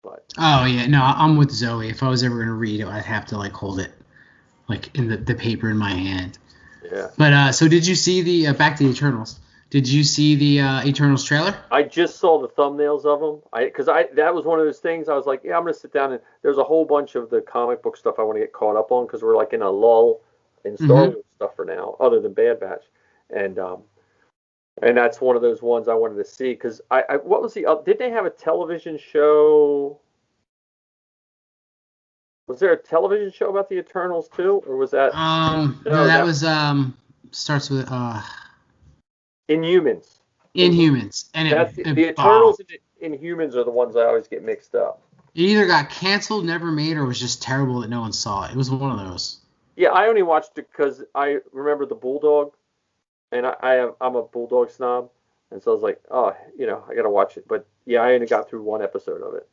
But Oh yeah, no, I'm with Zoe. If I was ever gonna read it, I'd have to like hold it like in the paper in my hand. yeah. But so did you see the back to the Eternals? Did you see the Eternals trailer? I just saw the thumbnails of them. Because that was one of those things. I was like, yeah, I'm gonna sit down, and there's a whole bunch of the comic book stuff I want to get caught up on, because we're like in a lull in Star Wars stuff for now, other than Bad Batch, and that's one of those ones I wanted to see. Because what was did they have a television show? Was there a television show about the Eternals too, or was that? No, that was starts with Inhumans. Inhumans, and the Eternals and Inhumans are the ones I always get mixed up. It either got canceled, never made, or was just terrible that no one saw it. It was one of those. Yeah, I only watched it because I remember the Bulldog, and I'm a Bulldog snob, and so I was like, oh, I gotta watch it. But yeah, I only got through one episode of it.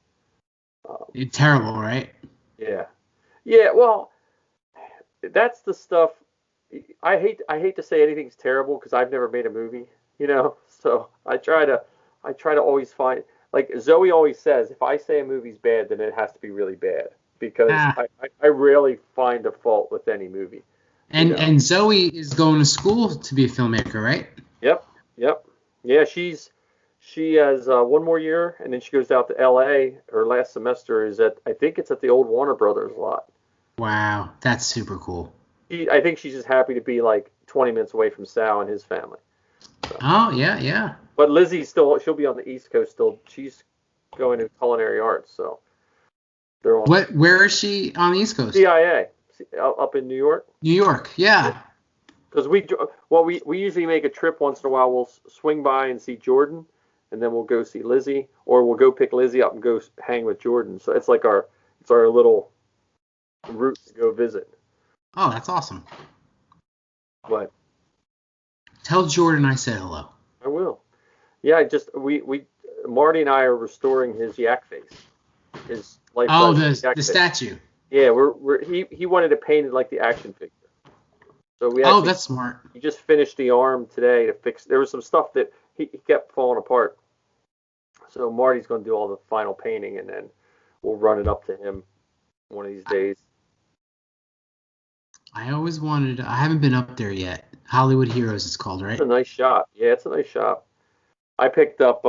It's terrible, right? Yeah. Well, that's the stuff. I hate to say anything's terrible because I've never made a movie, So I try to always find, like Zoe always says, if I say a movie's bad, then it has to be really bad, because I rarely find a fault with any movie. And Zoe is going to school to be a filmmaker, right? Yep. Yeah, she has one more year, and then she goes out to L.A. Her last semester is I think it's at the old Warner Brothers lot. Wow, that's super cool. I think she's just happy to be like 20 minutes away from Sal and his family. So. Oh, yeah. But Lizzie's she'll be on the East Coast still. She's going to culinary arts, so they're on. Where is she on the East Coast? CIA, up in New York. New York, yeah. Because we usually make a trip once in a while. We'll swing by and see Jordan, and then we'll go see Lizzie, or we'll go pick Lizzie up and go hang with Jordan. So it's like our little route to go visit. Oh, that's awesome. But tell Jordan I said hello. I will. Yeah, Marty and I are restoring his yak face. His life. Oh, the statue. Yeah, he wanted it painted like the action figure. So that's smart. He just finished the arm today to fix. There was some stuff that he kept falling apart. So Marty's going to do all the final painting, and then we'll run it up to him one of these days. I always wanted. I haven't been up there yet. Hollywood Heroes, it's called, right? It's a nice shop. Yeah, it's a nice shop. I picked up.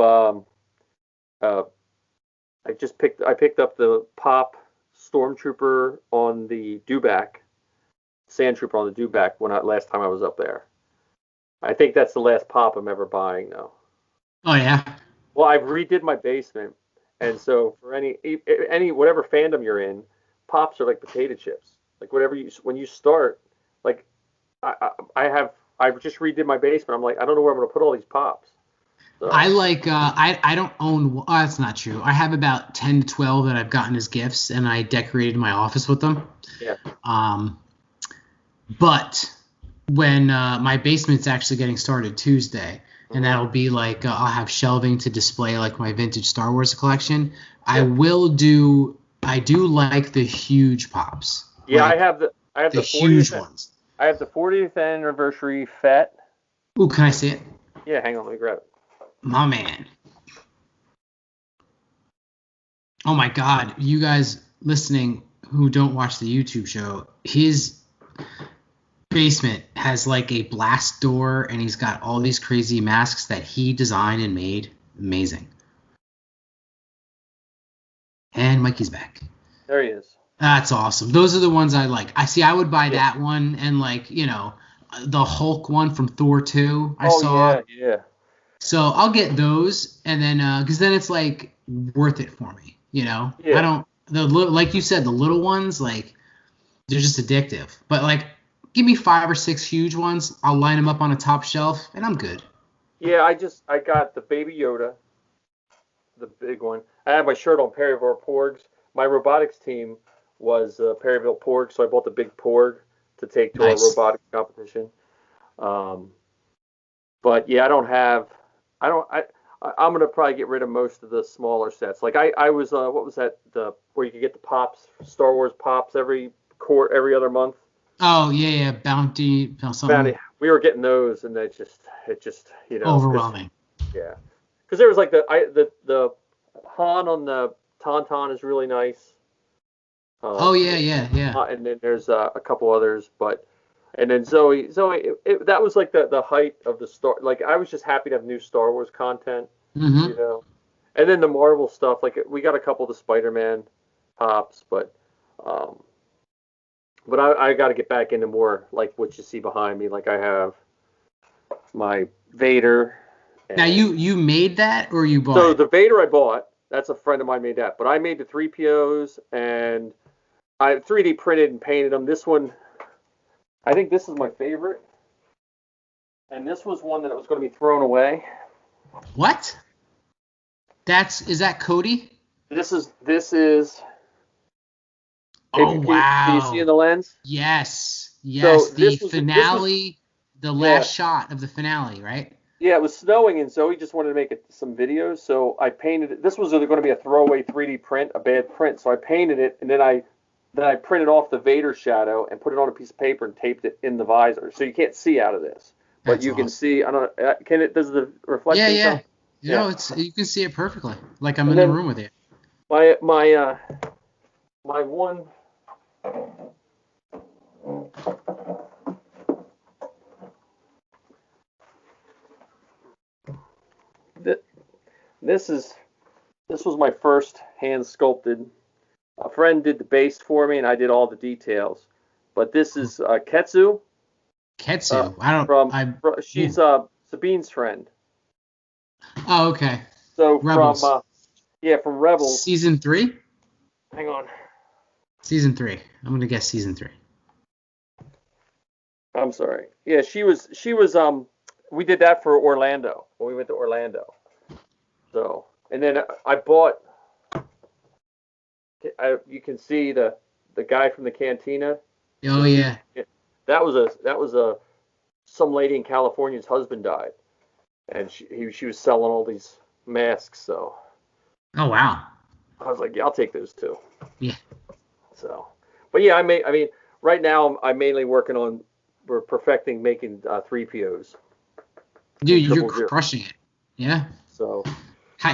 I picked up the Pop Stormtrooper on the Dewback, Sand Trooper on the Dewback last time I was up there. I think that's the last Pop I'm ever buying now. Oh yeah. Well, I've redid my basement, and so for any whatever fandom you're in, Pops are like potato chips. Like when you start, like I've just redid my basement. I'm like, I don't know where I'm gonna put all these Pops. So. I like I don't own. Oh, that's not true. I have about 10 to 12 that I've gotten as gifts, and I decorated my office with them. Yeah. But when my basement's actually getting started Tuesday, and that'll be like I'll have shelving to display like my vintage Star Wars collection. Yeah. I do like the huge Pops. Yeah, like, I have the huge ones. I have the 40th anniversary Fett. Ooh, can I see it? Yeah, hang on, let me grab it. My man. Oh my God, you guys listening who don't watch the YouTube show, his basement has like a blast door, and he's got all these crazy masks that he designed and made. Amazing. And Mikey's back. There he is. That's awesome. Those are the ones I like. I would buy that one, and like, the Hulk one from Thor 2 I saw. Yeah. So I'll get those, and then because then it's like worth it for me, Yeah. I don't like you said, the little ones, like they're just addictive. But like, give me 5 or 6 huge ones. I'll line them up on a top shelf, and I'm good. Yeah, I got the Baby Yoda, the big one. I have my shirt on Perryville Porgs. My robotics team was Perryville Porg, so I bought the big Porg to take to a robotics competition. But yeah, I I'm gonna probably get rid of most of the smaller sets. Like I was what was that where you could get the pops, Star Wars pops every other month. Oh yeah, Bounty something. We were getting those, and it just Overwhelming. Yeah, because there was like the Han on the Tauntaun is really nice. Oh yeah. And then there's a couple others, and then Zoe, that was like the height of the Star. Like I was just happy to have new Star Wars content, Mm-hmm. And then the Marvel stuff. Like we got a couple of the Spider-Man pops, but I got to get back into more like what you see behind me. Like I have my Vader. Now you made that or you bought So it? the Vader I bought. That's a friend of mine made that, but I made the 3POs and I 3D printed and painted them. This one, I think this is my favorite, and this was one that was going to be thrown away. What? Is that Cody? This is. Oh wow! Can you see in the lens? Yes. So the finale, the last shot of the finale, right? Yeah, it was snowing, and Zoe just wanted to make some videos. So I painted it. This was going to be a throwaway 3D print, a bad print. So I painted it, and then I printed off the Vader shadow and put it on a piece of paper and taped it in the visor, so you can't see out of this, but you can see. I don't know. Can it? Does the reflection? Yeah. Yeah. You can see it perfectly, like I'm in the room with you. My one. This was my first hand sculpted. A friend did the base for me, and I did all the details. But this is Ketsu. Ketsu. She's Sabine's friend. Oh, okay. So Rebels. from Rebels. Season 3? Hang on. Season 3. I'm gonna guess season 3. I'm sorry. Yeah, she was. We did that for Orlando when we went to Orlando. So, and then I bought. You can see the guy from the cantina. Oh yeah. That was some lady in California's husband died, and she was selling all these masks. So. Oh wow. I was like, yeah, I'll take those too. Yeah. So, but yeah, right now I'm mainly working on perfecting making 3POs. Dude, you're crushing it. Yeah. So.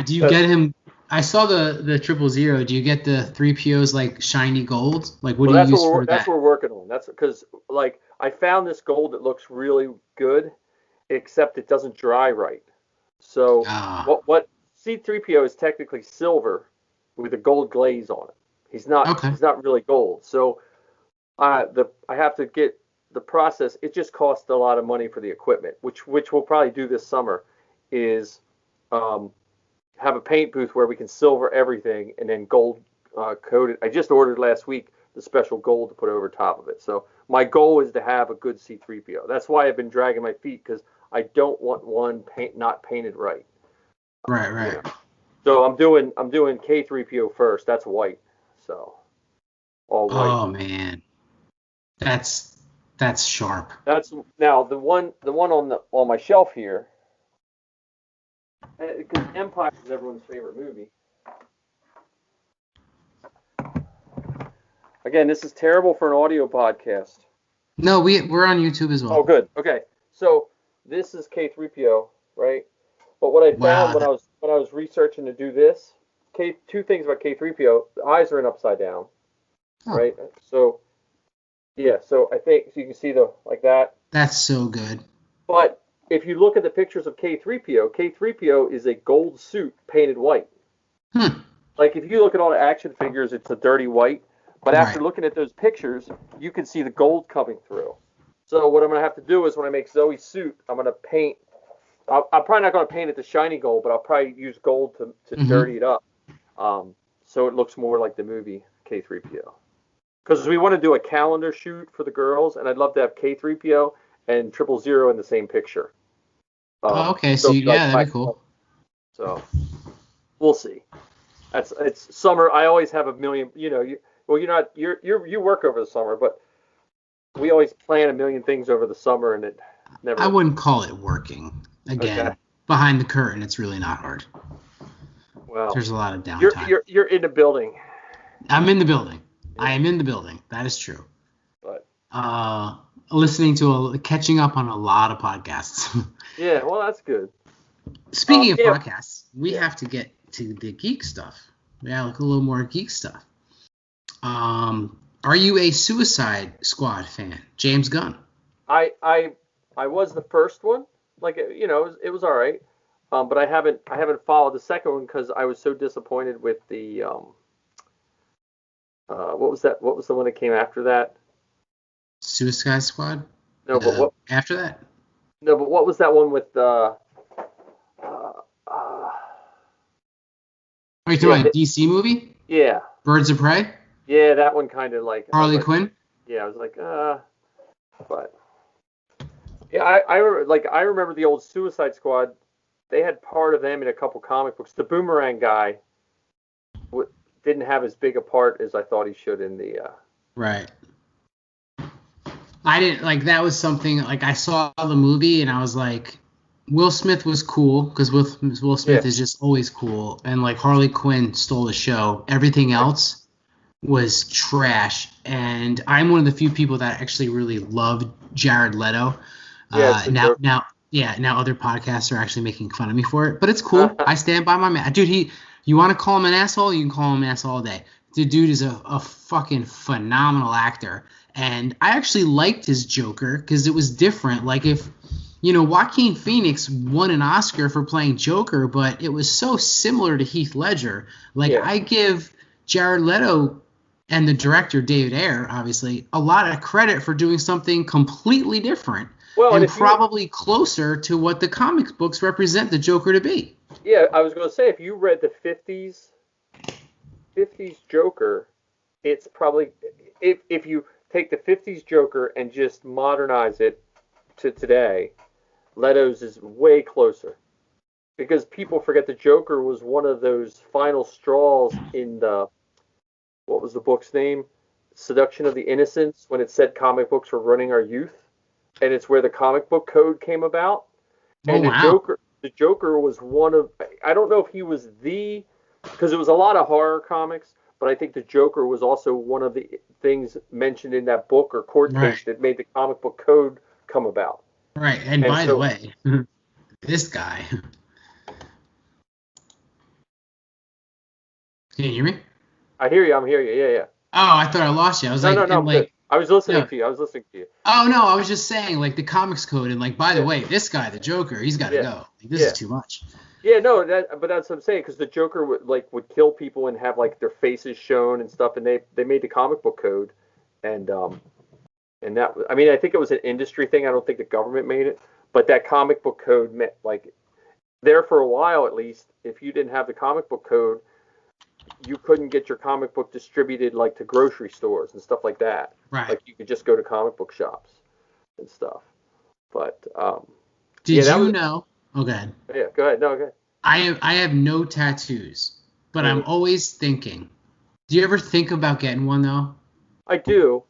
Do you get him? I saw the 000. Do you get the 3POs like shiny gold? Like what do you use for that? That's what we're working on. That's because like I found this gold that looks really good, except it doesn't dry right. So what C3PO is technically silver with a gold glaze on it. He's not really gold. So I have to get the process. It just costs a lot of money for the equipment, which we'll probably do this summer, is have a paint booth where we can silver everything and then gold coat it. I just ordered last week the special gold to put over top of it. So my goal is to have a good C3PO. That's why I've been dragging my feet, because I don't want one not painted right. Right. You know? So I'm doing K3PO first. That's white. So all white. Oh man, that's sharp. That's now the one on my shelf here. Because Empire is everyone's favorite movie. Again, this is terrible for an audio podcast. No, we're on YouTube as well. Oh, good. Okay, so this is K3PO, right? But what I found when I was researching to do this, two things about K3PO: the eyes are in upside down, right? So, yeah. So I think so you can see like that. That's so good. But if you look at the pictures of K3PO is a gold suit painted white. Like if you look at all the action figures, it's a dirty white. But after looking at those pictures, you can see the gold coming through. So what I'm going to have to do is when I make Zoe's suit, I'm going to paint. I'm probably not going to paint it the shiny gold, but I'll probably use gold to dirty it up, so it looks more like the movie K3PO. Because we want to do a calendar shoot for the girls, and I'd love to have K3PO and 000 in the same picture. Okay, so that'd be cool. So we'll see. It's summer. I always have a million. You work over the summer, but we always plan a million things over the summer, and it never. I wouldn't call it working again. Okay. behind the curtain, it's really not hard. Well, there's a lot of downtime. You're in the building. I'm in the building. Yeah. I am in the building. That is true. But catching up on a lot of podcasts. Yeah, well, that's good. Speaking of podcasts, we have to get to the geek stuff. Yeah, like a little more geek stuff. Are you a Suicide Squad fan, James Gunn? I was the first one. Like, it was all right. But I haven't followed the second one because I was so disappointed with the what was that? What was the one that came after that? Suicide Squad? No, but what after that? No, but what was that one with Are you talking about DC movie? Yeah. Birds of Prey? Yeah, that one kind of like Harley Quinn? Yeah, I was like, but yeah, I remember the old Suicide Squad. They had part of them in a couple comic books. The Boomerang guy didn't have as big a part as I thought he should in the. Right. I didn't like that was something like I saw the movie and I was like, Will Smith was cool because Will Smith is just always cool, and like Harley Quinn stole the show. Everything else was trash, and I'm one of the few people that actually really loved Jared Leto. Now other podcasts are actually making fun of me for it, but it's cool. I stand by my man. Dude, you want to call him an asshole? You can call him an asshole all day. The dude is a fucking phenomenal actor, and I actually liked his Joker because it was different. Like if, Joaquin Phoenix won an Oscar for playing Joker, but it was so similar to Heath Ledger. I give Jared Leto and the director, David Ayer, obviously, a lot of credit for doing something completely different. Well, and probably closer to what the comic books represent the Joker to be. Yeah, I was going to say, if you read the 50s Joker, it's probably, if you take the 50s Joker and just modernize it to today, Leto's is way closer. Because people forget the Joker was one of those final straws in the, what was the book's name? Seduction of the Innocents, when it said comic books were running our youth. And it's where the comic book code came about. And the Joker was one of, I don't know if he was because it was a lot of horror comics, but I think the Joker was also one of the things mentioned in that book or court case that made the comic book code come about. Right, and by the way, this guy. Can you hear me? I hear you. I'm hearing you. Yeah. Oh, I thought I lost you. I was no, I was listening to you. Oh, no, I was just saying, like, the comics code, and, like, by the way, this guy, the Joker, he's got to go. Like, this is too much. Yeah, no, but that's what I'm saying, because the Joker would kill people and have, like, their faces shown and stuff, and they made the comic book code, and that, I mean, I think it was an industry thing. I don't think the government made it, but that comic book code meant, like, there for a while, at least, if you didn't have the comic book code, you couldn't get your comic book distributed like to grocery stores and stuff like that. Right. Like you could just go to comic book shops and stuff. But did you know? Oh, go ahead. Yeah, go ahead. No, go ahead. I have no tattoos, but I'm always thinking. Do you ever think about getting one though? I do,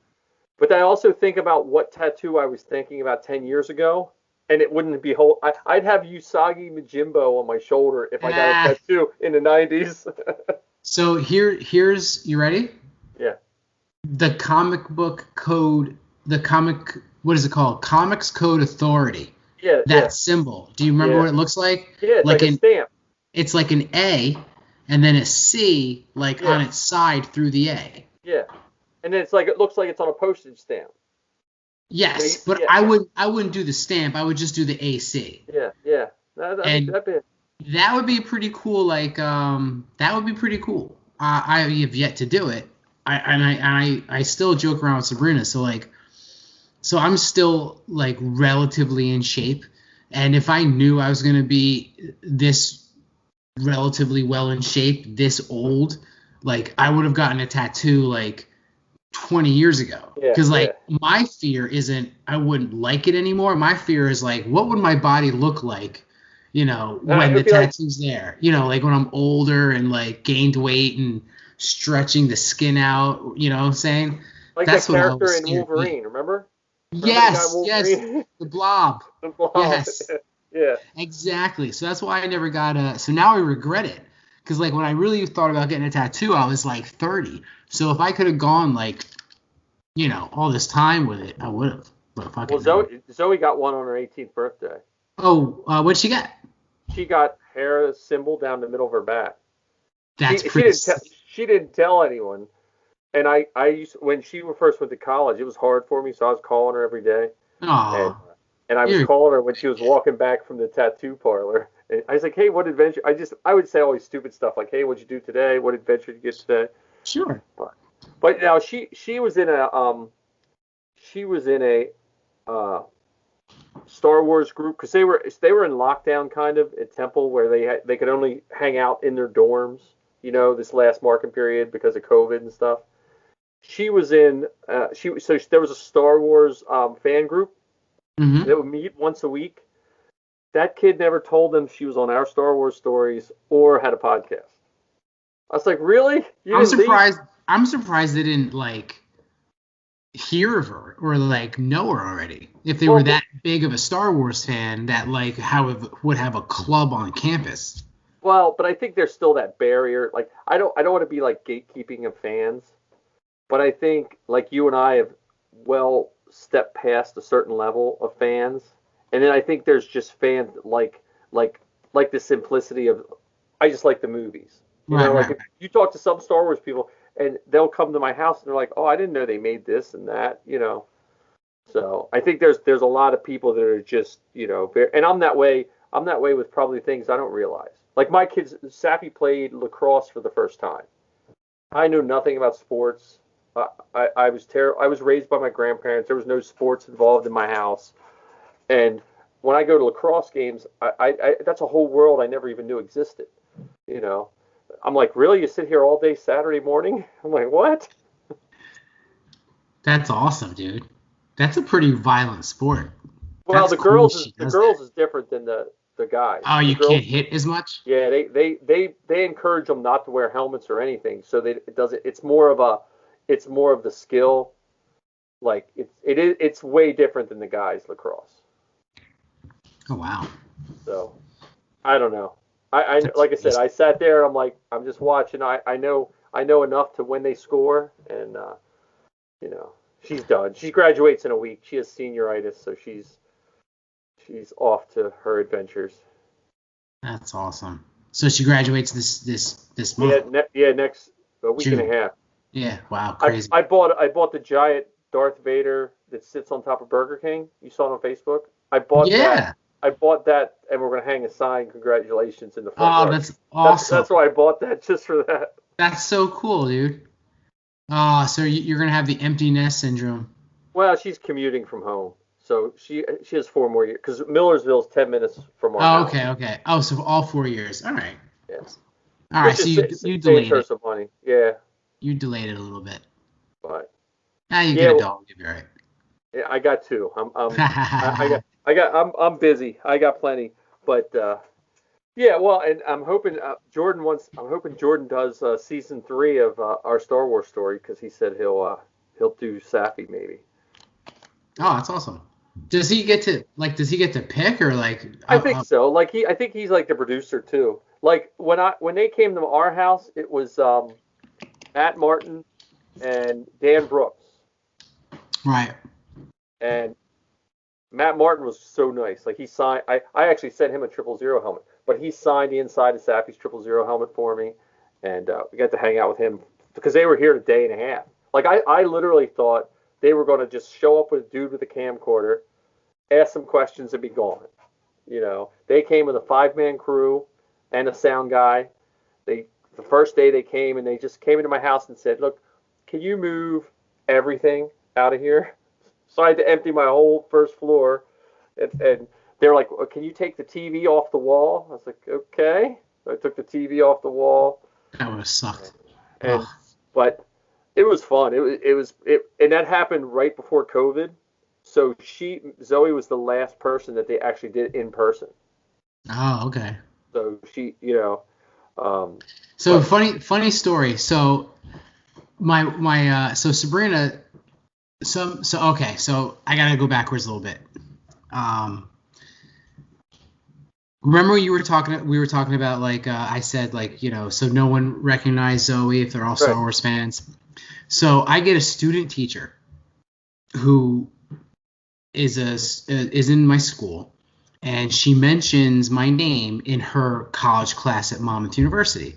but I also think about what tattoo I was thinking about 10 years ago, and it wouldn't be whole. I'd have Usagi Majimbo on my shoulder if I got a tattoo in the 90s. So here's you ready? Yeah. The comic book code, what is it called? Comics Code Authority. Yeah. That symbol. Do you remember what it looks like? Yeah, it's like a stamp. It's like an A and then a C on its side through the A. Yeah. And then it looks like it's on a postage stamp. Yes, but I wouldn't do the stamp. I would just do the AC. Yeah. That would be pretty cool. That would be pretty cool. I have yet to do it. I still joke around with Sabrina. So I'm still like relatively in shape. And if I knew I was gonna be this relatively well in shape, this old, I would have gotten a tattoo 20 years ago. Because my fear isn't I wouldn't like it anymore. My fear is what would my body look like? When the tattoo's there, when I'm older and gained weight and stretching the skin out, you know what I'm saying? That's the character in Wolverine, remember? Yes, the Blob. The Blob. Yes. Yeah. Exactly. So that's why I never got a. So now I regret it. Because like when I really thought about getting a tattoo, I was like 30. So if I could have gone like, all this time with it, I would have. But Well, fucking no. Zoe got one on her 18th birthday. Oh, what'd she get? She got hair symbol down the middle of her back. That's She pretty. didn't tell anyone. And I used when she first went to college, it was hard for me, so I was calling her every day. And Aw. and I was You're calling her when she was walking back from the tattoo parlor. And I was like, "Hey, what adventure?" I would say always stupid stuff like, "Hey, what'd you do today? What adventure did you get today?" sure. But now she was in a uh, Star Wars group because they were in lockdown kind of at Temple where they could only hang out in their dorms, this last marking period because of COVID and stuff. She was in there was a Star Wars fan group Mm-hmm. that would meet once a week. That kid never told them she was on our Star Wars stories or had a podcast. I was like, really? You I'm didn't leave? surprised. I'm surprised they didn't like hear of her or like know her already. If they Well, were that big of a Star Wars fan that like would have a club on campus. well, but I think there's still that barrier. Like, I don't want to be like gatekeeping of fans, but I think like you and I have well stepped past a certain level of fans, and then I think there's just fans like like the simplicity of I just like the movies. Right, Like right. if you talk to some Star Wars people and they'll come to my house and they're like, "Oh, I didn't know they made this and that." So I think there's a lot of people that are just, very, and I'm that way. I'm that way with probably things I don't realize. Like my kids, Sappy played lacrosse for the first time. I knew nothing about sports. I was raised by my grandparents. There was no sports involved in my house. And when I go to lacrosse games, that's a whole world I never even knew existed. You know, I'm like, really? You sit here all day Saturday morning? I'm like, what? That's awesome, dude. That's a pretty violent sport. Well, That's the cool girls is she the does that. girls is different than the guys. Oh, The you girls, can't hit as much? yeah, they encourage them not to wear helmets or anything. So it doesn't. It's more of the skill. Like it's way different than the guys lacrosse. Oh, wow. So I don't know. I That's like I said, crazy. I sat there. I'm like, I'm just watching. I know enough to when they score, and you know, she's done. She graduates in a week. She has senioritis, so she's off to her adventures. That's awesome. So she graduates this Yeah, month, next a week and a June. half. Yeah, wow, I, crazy. I bought the giant Darth Vader that sits on top of Burger King. You saw it on Facebook. I bought that. Yeah. I bought that, and we're gonna hang a sign, "Congratulations" in the front Oh, yard. that's That's awesome. that's why I bought that just for that. That's so cool, dude. So you're gonna have the empty nest syndrome. Well, she's commuting from home, so she has 4 more years because Millersville's 10 minutes from our Oh, house. okay, okay. Oh, so all 4 years. All right. Yeah, All right. which So is you saves delayed her it. some money. Yeah, You delayed it a little bit. but Ah, you get yeah, a well, dog. You'll be all yeah, I got two. right. I'm busy. I got plenty, but yeah, well, and I'm hoping I'm hoping Jordan does season 3 of our Star Wars story because he said he'll do Sappy maybe. Oh, that's awesome. Does he get to pick or like I think so. Like I think he's like the producer too. Like when they came to our house, it was Matt Martin and Dan Brooks, right. and Matt Martin was so nice. Like he signed. I actually sent him a 000 helmet, but he signed the inside of Sappy's 000 helmet for me, and we got to hang out with him because they were here a day and a half. Like I literally thought they were going to just show up with a dude with a camcorder, ask some questions, and be gone. They came with a 5-man crew and a sound guy. The first day they came and they just came into my house and said, "Look, can you move everything out of here?" So I had to empty my whole first floor, and they're like, "Can you take the TV off the wall?" I was like, "Okay." So I took the TV off the wall, That would have sucked. and Oh, but it was fun. And that happened right before COVID. So Zoe was the last person that they actually did in person. oh, okay. So um, So but funny story. So my so Sabrina. So okay. So I gotta go backwards a little bit. Um, Remember we were talking about like I said like so no one recognized Zoe if they're all Star Wars fans. So I get a student teacher who is in my school, and she mentions my name in her college class at Monmouth University,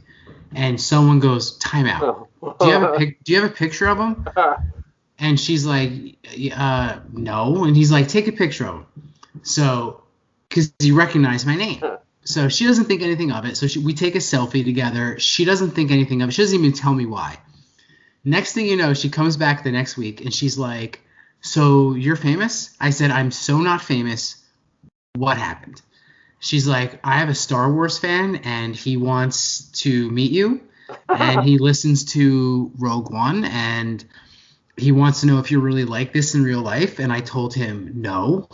and someone goes, "Time out. Do you have a picture of him?" And she's like, "No," and he's like, "Take a picture of him." So, because he recognized my name. So she doesn't think anything of it. So we take a selfie together. She doesn't think anything of it. She doesn't even tell me why. Next thing you know, she comes back the next week and she's like, "So you're famous?" I said, "I'm so not famous. What happened?" She's like, "I have a Star Wars fan and he wants to meet you and he listens to Rogue One and he wants to know if you're really like this in real life." And I told him no,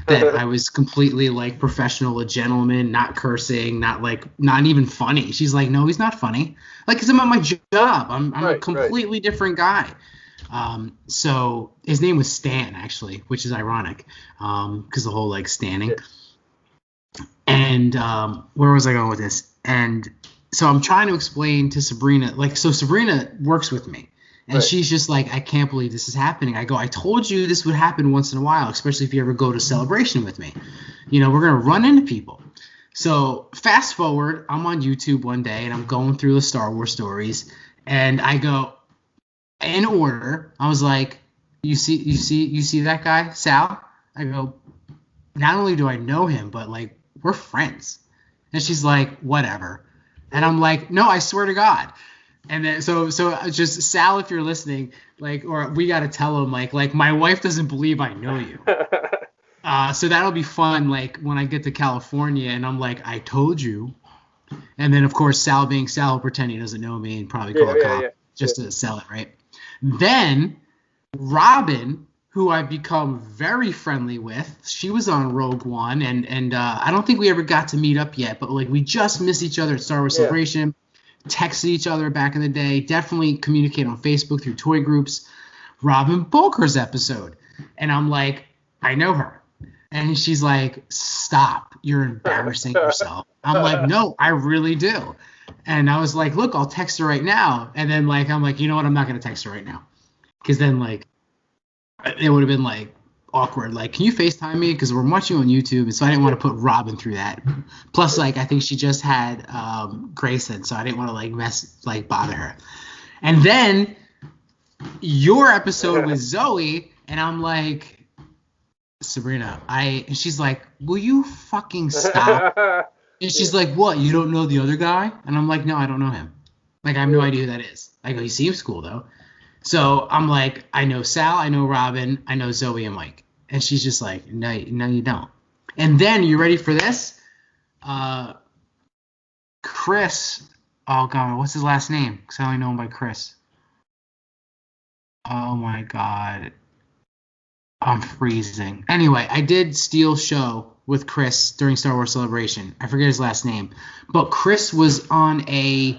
that I was completely like professional, a gentleman, not cursing, not even funny. She's like, "No, he's not funny. Like, 'cause I'm at my job. I'm a completely different guy." So his name was Stan, actually, which is ironic, because the whole like standing. And where was I going with this? And so I'm trying to explain to Sabrina, so Sabrina works with me. And she's just like, "I can't believe this is happening." I go, "I told you this would happen once in a while, especially if you ever go to Celebration with me. We're going to run into people." So fast forward, I'm on YouTube one day and I'm going through the Star Wars stories and I go, in order, I was like, you see that guy, Sal?" I go, "Not only do I know him, but like we're friends." And she's like, "Whatever." And I'm like, "No, I swear to God." And then so just Sal, if you're listening, or we got to tell him like my wife doesn't believe I know you. So that'll be fun. Like when I get to California and I'm like, "I told you." And then of course Sal being Sal will pretend he doesn't know me and probably call a cop just to sell it, right? Then Robin, who I've become very friendly with, she was on Rogue One, and I don't think we ever got to meet up yet, but like we just missed each other at Star Wars Celebration. Texted each other back in the day, definitely communicate on Facebook through toy groups. Robin Bulker's episode. And I'm like, "I know her." And she's like, "Stop. You're embarrassing yourself." I'm like, "No, I really do." And I was like, "Look, I'll text her right now." And then I'm like, "You know what? I'm not going to text her right now." Because then it would have been awkward. Like, "Can you FaceTime me? Because we're watching on YouTube." And so I didn't want to put Robin through that. Plus, I think she just had Grayson, so I didn't want to bother her. And then your episode with Zoe, and I'm like, "Sabrina, and she's like, "Will you fucking stop?" And she's like, "What? You don't know the other guy?" And I'm like, "No, I don't know him. I have no idea who that is." I go, "He seems cool though." So I'm like, "I know Sal, I know Robin, I know Zoe and Mike." And she's just like, no, you don't. And then, you ready for this? Chris, oh God, what's his last name? Because I only know him by Chris. Oh my God. I'm freezing. Anyway, I did Steel Show with Chris during Star Wars Celebration. I forget his last name. But Chris was on a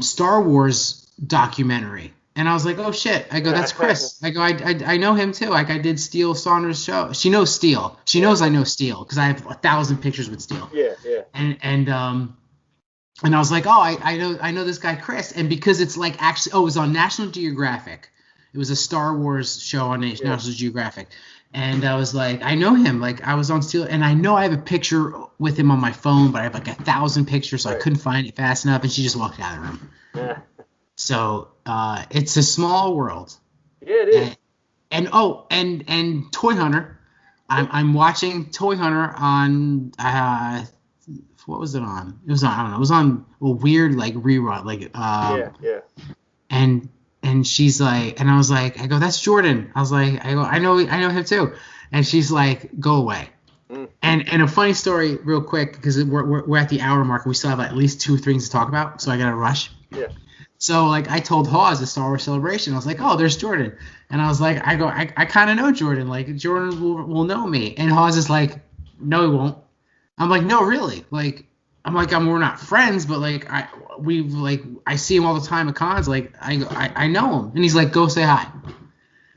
Star Wars documentary. And I was like, "Oh shit!" I go, "That's Chris." I go, I know him too. I did Steel Saunders' show. She knows Steel. She knows I know Steel because I have 1,000 pictures with Steel. Yeah. And I was like, "Oh, I know this guy Chris." And because it's it was on National Geographic. It was a Star Wars show on National Geographic. And I was like, "I know him. I was on Steel, and I know I have a picture with him on my phone, but I have 1,000 pictures, so I couldn't find it fast enough." And she just walked out of the room. Yeah. So it's a small world. Yeah, it is. And Toy Hunter. I'm watching Toy Hunter on what was it on? It was on, I don't know. It was on a weird rerun And she's like, and I was like, I go, "That's Jordan." I know him too. And she's like, "Go away." And a funny story real quick, because we're at the hour mark. We still have at least 2 things to talk about, so I gotta rush. Yeah. So I told Hawes at Star Wars Celebration, I was like, "Oh, there's Jordan." And I was like, I kind of know Jordan. Jordan will know me. And Hawes is like, "No, he won't." I'm like, "No, really." We're not friends, but I see him all the time at cons. I know him. And he's like, "Go say hi."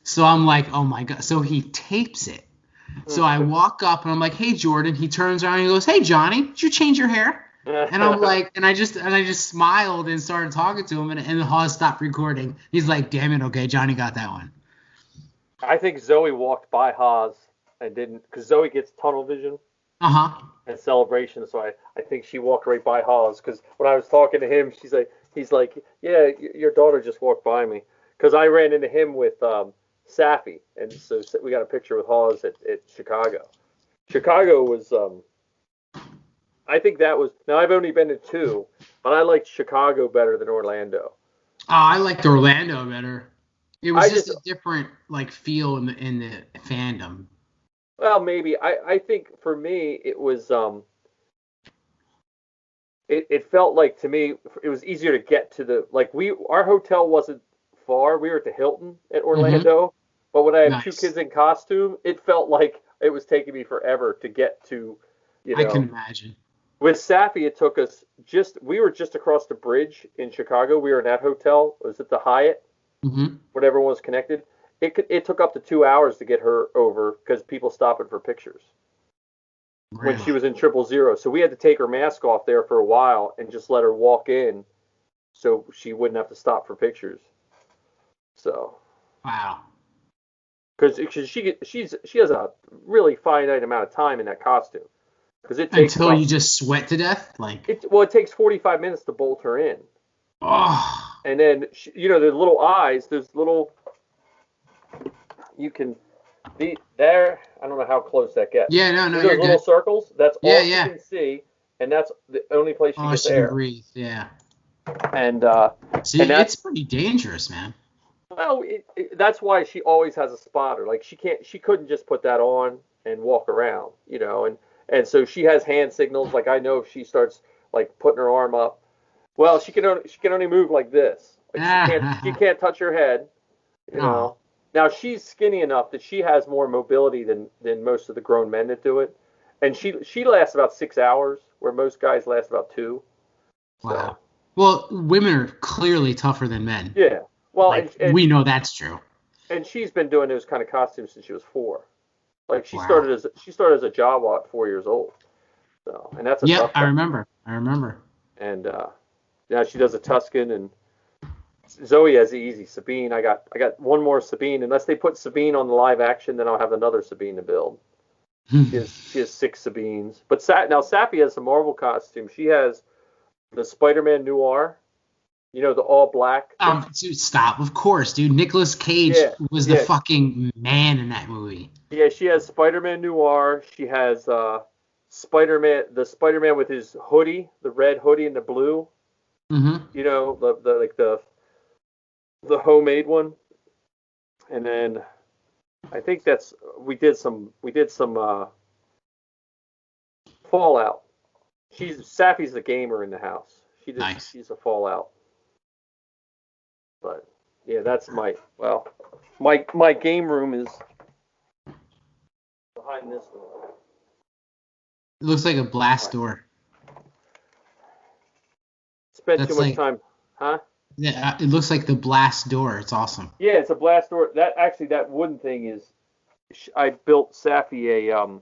So I'm like, "Oh my God." So he tapes it. So I walk up and I'm like, "Hey, Jordan." He turns around and he goes, "Hey, Johnny, did you change your hair?" And I'm like, and I just smiled and started talking to him, and the Hawes stopped recording. He's like, "Damn it, okay, Johnny got that one." I think Zoe walked by Haas and didn't, because Zoe gets tunnel vision and celebration. So I think she walked right by Haas, because when I was talking to him, he's like, yeah, your daughter just walked by me, because I ran into him with Safi, and so we got a picture with Haas at Chicago. Chicago was, I think that was. Now I've only been to two, but I liked Chicago better than Orlando. I liked Orlando better. It was just a different like feel in the fandom. Well, maybe I think for me it was it felt like, to me, it was easier to get to the, like, our hotel wasn't far. We were at the Hilton at Orlando, but when I had two kids in costume, it felt like it was taking me forever to get to, I can imagine. With Safi, it took us we were just across the bridge in Chicago. We were in that hotel. It was at the Hyatt, when everyone was connected. It took up to 2 hours to get her over because people stopping for pictures. Really? When she was in 000. So we had to take her mask off there for a while and just let her walk in so she wouldn't have to stop for pictures. So. Wow. Because she has a really finite amount of time in that costume. Because it takes until you just sweat to death, like. It takes 45 minutes to bolt her in. Oh. And then the little eyes. There's little. You can be there. I don't know how close that gets. Yeah, no, those you're little good. Circles. That's all she can see, and that's the only place she gets air. Can breathe. Yeah. And see, and it's pretty dangerous, man. Well, that's why she always has a spotter. Like she couldn't just put that on and walk around, and so she has hand signals. Like I know if she starts like putting her arm up, well, she can only move like this. Like she can't touch her head, know. Now she's skinny enough that she has more mobility than most of the grown men that do it, and she lasts about 6 hours, where most guys last about 2. Wow. So. Well, women are clearly tougher than men. Yeah. Well, like, and we know that's true. And she's been doing those kind of costumes since she was 4. Like she started as a Jawa at 4 years old. So, and that's a tough I remember. And now she does a Tuscan, and Zoe has the easy Sabine. I got one more Sabine. Unless they put Sabine on the live action, then I'll have another Sabine to build. She has 6 Sabines. But now Safi has a Marvel costume. She has the Spider-Man Noir. The all black. Dude, stop. Of course, dude. Nicolas Cage was the fucking man in that movie. Yeah, she has Spider-Man Noir. She has Spider-Man with his hoodie, the red hoodie and the blue. The homemade one. And then I think we did some Fallout. Safi's the gamer in the house. She's a Fallout. But yeah, that's my game room is behind this door. It looks like a blast door. Spent too much time, huh? Yeah, it looks like the blast door. It's awesome. Yeah, it's a blast door. That wooden thing is. I built Safi a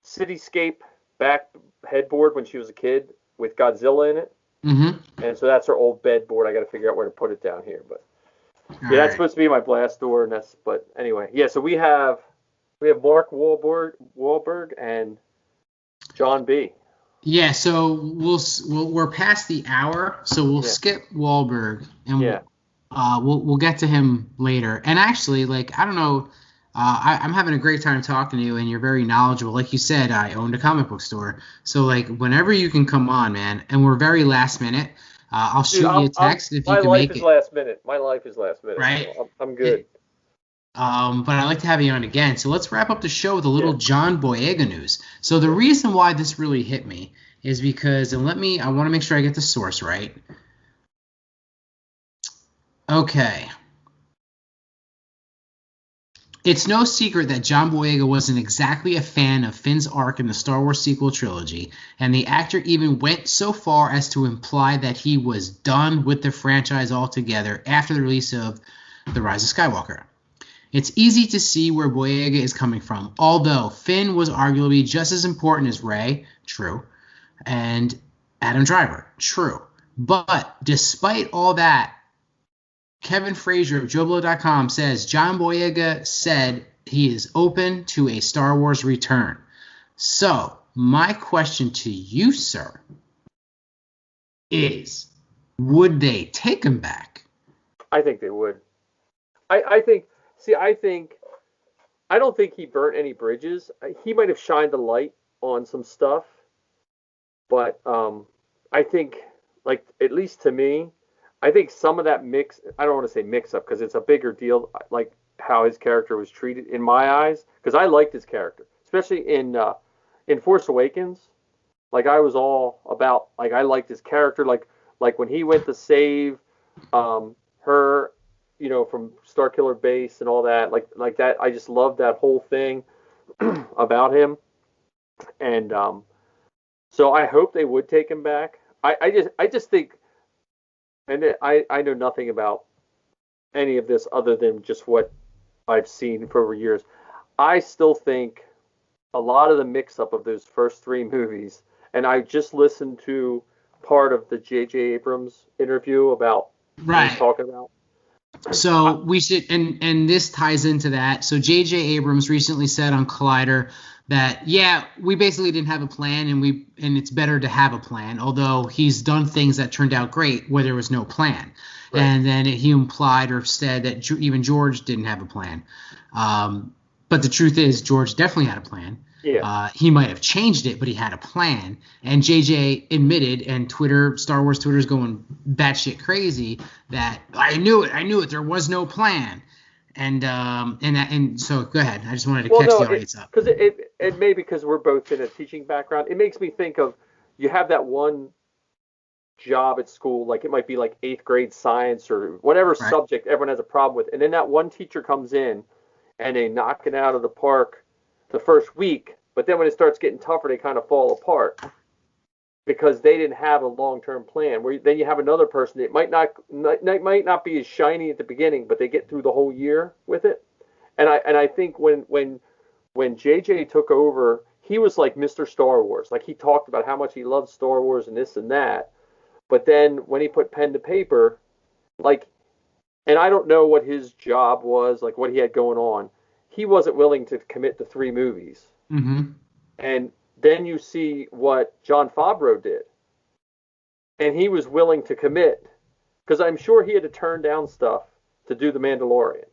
cityscape back headboard when she was a kid with Godzilla in it. And so that's her old bed board. I got to figure out where to put it down here, but that's supposed to be my blast door, and but anyway, yeah. So we have Mark Wahlberg and John B. Yeah, so we're past the hour, so we'll skip Wahlberg and we'll get to him later. And actually, like, I don't know, I'm having a great time talking to you, and you're very knowledgeable. Like you said, I owned a comic book store, so like whenever you can come on, man. And we're very last minute. I'll shoot you a text if you can make it. My life is last minute. Right. So I'm good. But I'd like to have you on again. So let's wrap up the show with a little John Boyega news. So the reason why this really hit me is because, and I want to make sure I get the source right. Okay. It's no secret that John Boyega wasn't exactly a fan of Finn's arc in the Star Wars sequel trilogy, and the actor even went so far as to imply that he was done with the franchise altogether after the release of The Rise of Skywalker. It's easy to see where Boyega is coming from. Although Finn was arguably just as important as Rey, true, and Adam Driver, true. But despite all that, Kevin Frazier of JoBlo.com says John Boyega said he is open to a Star Wars return. So, my question to you, sir, is would they take him back? I think they would. I don't think he burnt any bridges. He might have shined a light on some stuff, but I think, like, at least to me, I think some of that I don't want to say mix up because it's a bigger deal, like how his character was treated in my eyes, because I liked his character, especially in Force Awakens. Like, I was all about, like, I liked his character, like when he went to save her, from Starkiller Base and all that, like that. I just loved that whole thing about him, and so I hope they would take him back. I just think, and I know nothing about any of this other than just what I've seen for over years. I still think a lot of the mix-up of those first three movies, and I just listened to part of the J.J. Abrams interview about what he's talking about. So we should, and this ties into that. So J.J. Abrams recently said on Collider that, yeah, we basically didn't have a plan, and it's better to have a plan, although he's done things that turned out great where there was no plan. Right. And then he implied or said that even George didn't have a plan. But the truth is, George definitely had a plan. Yeah. He might have changed it, but he had a plan. And JJ admitted, and Star Wars Twitter's going batshit crazy, that I knew it. There was no plan. And so go ahead. I just wanted to catch the audience up. Because it may, because we're both in a teaching background, it makes me think of, you have that one job at school, like it might be like 8th grade science or whatever subject everyone has a problem with, and then that one teacher comes in and they knock it out of the park the first week, but then when it starts getting tougher, they kind of fall apart because they didn't have a long-term plan. Where then you have another person that might not be as shiny at the beginning, but they get through the whole year with it. And I think when JJ took over, he was like Mr. Star Wars. Like, he talked about how much he loved Star Wars and this and that. But then when he put pen to paper, like, and I don't know what his job was, like what he had going on, he wasn't willing to commit to 3 movies. Mm-hmm. And then you see what Jon Favreau did. And he was willing to commit, because I'm sure he had to turn down stuff to do The Mandalorian.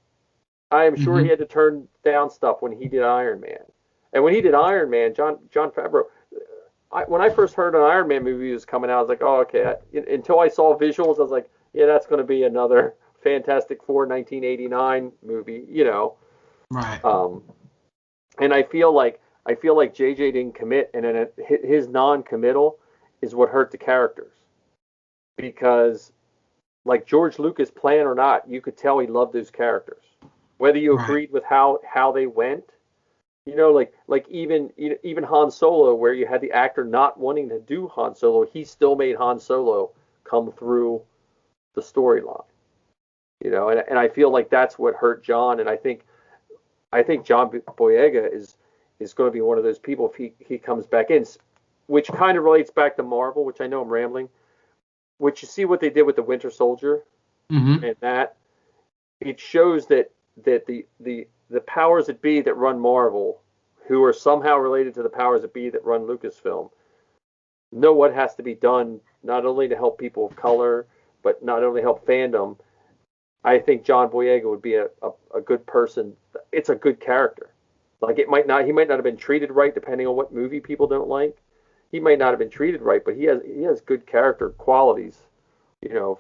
I am sure he had to turn down stuff when he did Iron Man. And when he did Iron Man, Jon Favreau, when I first heard an Iron Man movie was coming out, I was like, oh, okay. Until I saw visuals, I was like, yeah, that's going to be another Fantastic Four 1989 movie, Right. And I feel like JJ didn't commit, and then his non-committal is what hurt the characters. Because, like, George Lucas, plan or not, you could tell he loved those characters. Whether you agreed with how they went, like even Han Solo, where you had the actor not wanting to do Han Solo, he still made Han Solo come through the storyline. And I feel like that's what hurt John, and I think John Boyega is going to be one of those people if he comes back in, which kind of relates back to Marvel, which I know I'm rambling, which you see what they did with the Winter Soldier, and that it shows that the powers that be that run Marvel, who are somehow related to the powers that be that run Lucasfilm, know what has to be done, not only to help people of color, but not only help fandom. I think John Boyega would be a good person. It's a good character. Like, he might not have been treated right, depending on what movie people don't like. He might not have been treated right, but he has good character qualities,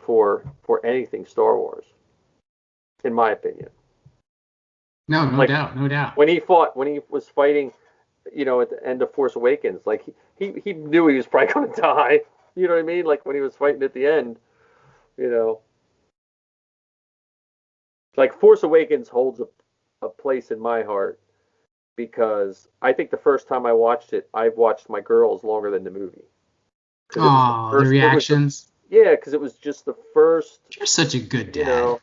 for anything Star Wars, in my opinion. No doubt. When he was fighting, at the end of Force Awakens, like he knew he was probably going to die. You know what I mean? Like, when he was fighting at the end, like, Force Awakens holds a place in my heart, because I think the first time I watched it, I watched my girls longer than the movie. Oh, the reactions. Yeah, because it was just the first. You're such a good dad.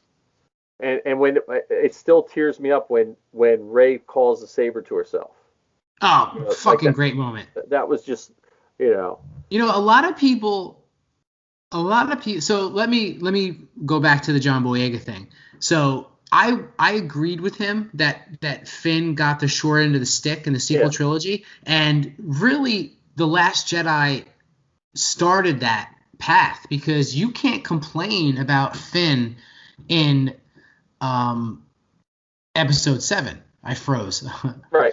And when it still tears me up when Rey calls the saber to herself. Oh, Like fucking great moment. that was just, you know. A lot of people. So let me go back to the John Boyega thing. So I agreed with him that Finn got the short end of the stick in the sequel trilogy, and really The Last Jedi started that path, because you can't complain about Finn in episode 7. I froze. Right.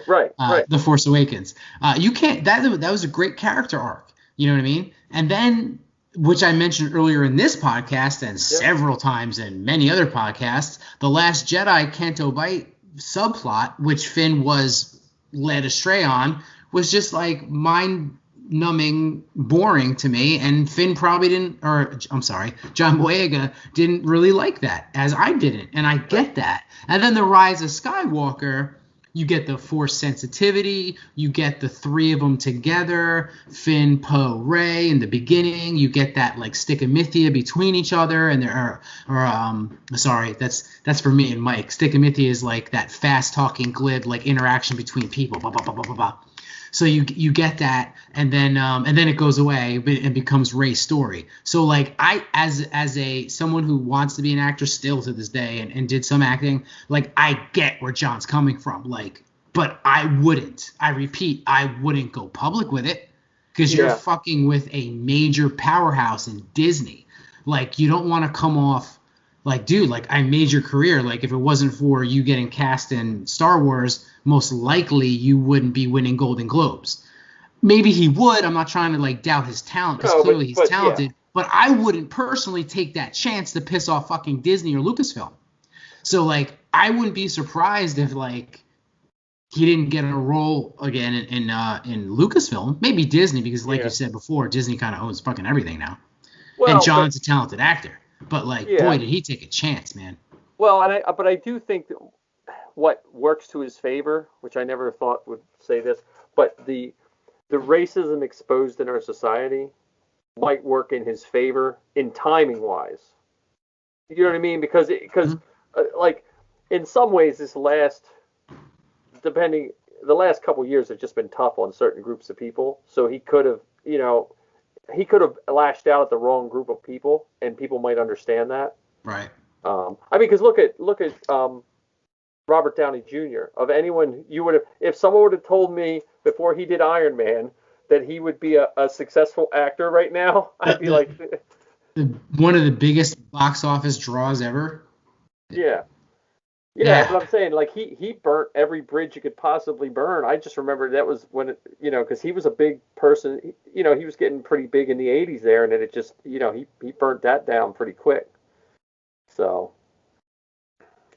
The Force Awakens. You can't. That was a great character arc. You know what I mean? And then, which I mentioned earlier in this podcast and several times in many other podcasts, the Last Jedi Canto Bight subplot, which Finn was led astray on, was just like mind-numbing, boring to me. And Finn probably didn't, or I'm sorry, John Boyega didn't really like that, as I didn't. And I get that. And then the Rise of Skywalker, you get the Force sensitivity, you get the three of them together, Finn, Poe, Rey in the beginning, you get that like stick-a-mythia between each other, and sorry, that's for me and Mike. Stick-a-mythia is like that fast-talking, glib like interaction between people, blah, blah, blah, blah, blah, blah. So you get that, and then it goes away and becomes Rey's story. So like I, as someone who wants to be an actor still to this day and did some acting, like I get where John's coming from, like, but I repeat, I wouldn't go public with it, because you're fucking with a major powerhouse in Disney. Like, you don't want to come off like, dude, like, I made your career. Like, if it wasn't for you getting cast in Star Wars, most likely you wouldn't be winning Golden Globes. Maybe he would. I'm not trying to like doubt his talent, because clearly he's talented. Yeah. But I wouldn't personally take that chance to piss off fucking Disney or Lucasfilm. So like, I wouldn't be surprised if like he didn't get a role again in Lucasfilm. Maybe Disney, because like you said before, Disney kind of owns fucking everything now. Well, and John's a talented actor. But like, boy, did he take a chance, man. Well, but I do think that what works to his favor, which I never thought would say this, but the racism exposed in our society might work in his favor in timing wise. You know what I mean? Because like, in some ways, the last couple years have just been tough on certain groups of people. So he could have, lashed out at the wrong group of people, and people might understand that. Right. I mean, because look at Robert Downey Jr. Of anyone, you would have, if someone would have told me before he did Iron Man that he would be a successful actor right now, I'd be like, one of the biggest box office draws ever. Yeah. That's what I'm saying. Like, he burnt every bridge you could possibly burn. I just remember that was when it, because he was a big person. He was getting pretty big in the 80s there, and then it just, he burnt that down pretty quick. So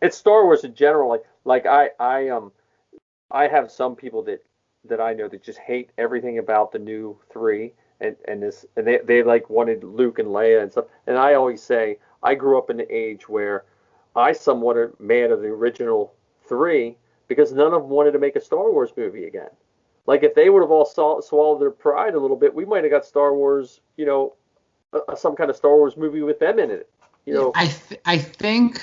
it's Star Wars in general. Like I have some people that I know that just hate everything about the new 3 and they like wanted Luke and Leia and stuff. And I always say I grew up in the age where I somewhat am mad of the original 3 because none of them wanted to make a Star Wars movie again. Like, if they would have all swallowed their pride a little bit, we might have got Star Wars, some kind of Star Wars movie with them in it. I think,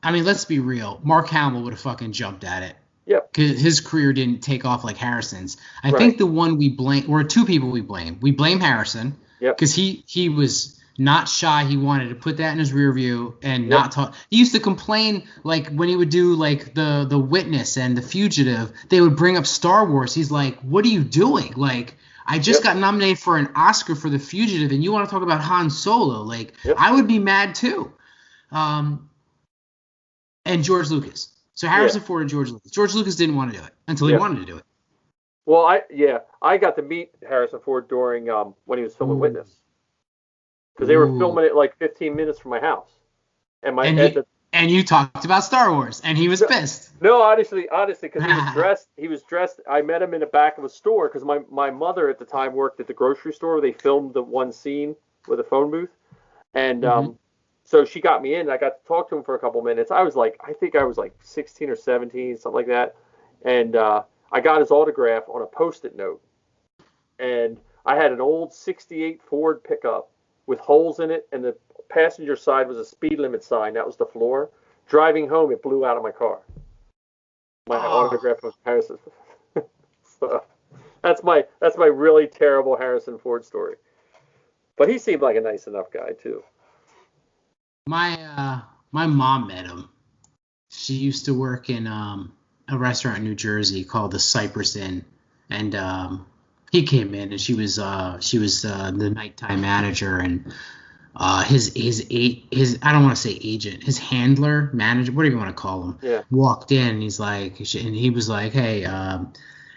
I mean, let's be real. Mark Hamill would have fucking jumped at it. Yep. Because his career didn't take off like Harrison's. I think the one we blame, or two people we blame. We blame Harrison. Yep. Because he was not shy. He wanted to put that in his rear view and not talk. He used to complain, like, when he would do like the Witness and The Fugitive, they would bring up Star Wars. He's like, what are you doing? Like, I just got nominated for an Oscar for The Fugitive, and you want to talk about Han Solo? Like, I would be mad too. And George Lucas. So Harrison Ford and George Lucas. George Lucas didn't want to do it until he wanted to do it. Well, I got to meet Harrison Ford during when he was filming Witness, because they were filming it like 15 minutes from my house, and you talked about Star Wars, and he was pissed. No, honestly, because he was dressed. I met him in the back of a store because my mother at the time worked at the grocery store where they filmed the one scene with a phone booth, and so she got me in, and I got to talk to him for a couple minutes. I think I was like 16 or 17, something like that. And I got his autograph on a Post-it note. And I had an old 68 Ford pickup with holes in it, and the passenger side was a speed limit sign. That was the floor. Driving home, it blew out of my car. My autograph of Harrison. So that's my really terrible Harrison Ford story. But he seemed like a nice enough guy too. My mom met him. She used to work in a restaurant in New Jersey called the Cypress Inn, and he came in and she was the nighttime manager, and his I don't want to say agent, his handler, manager, whatever you want to call him, walked in and he was like, hey,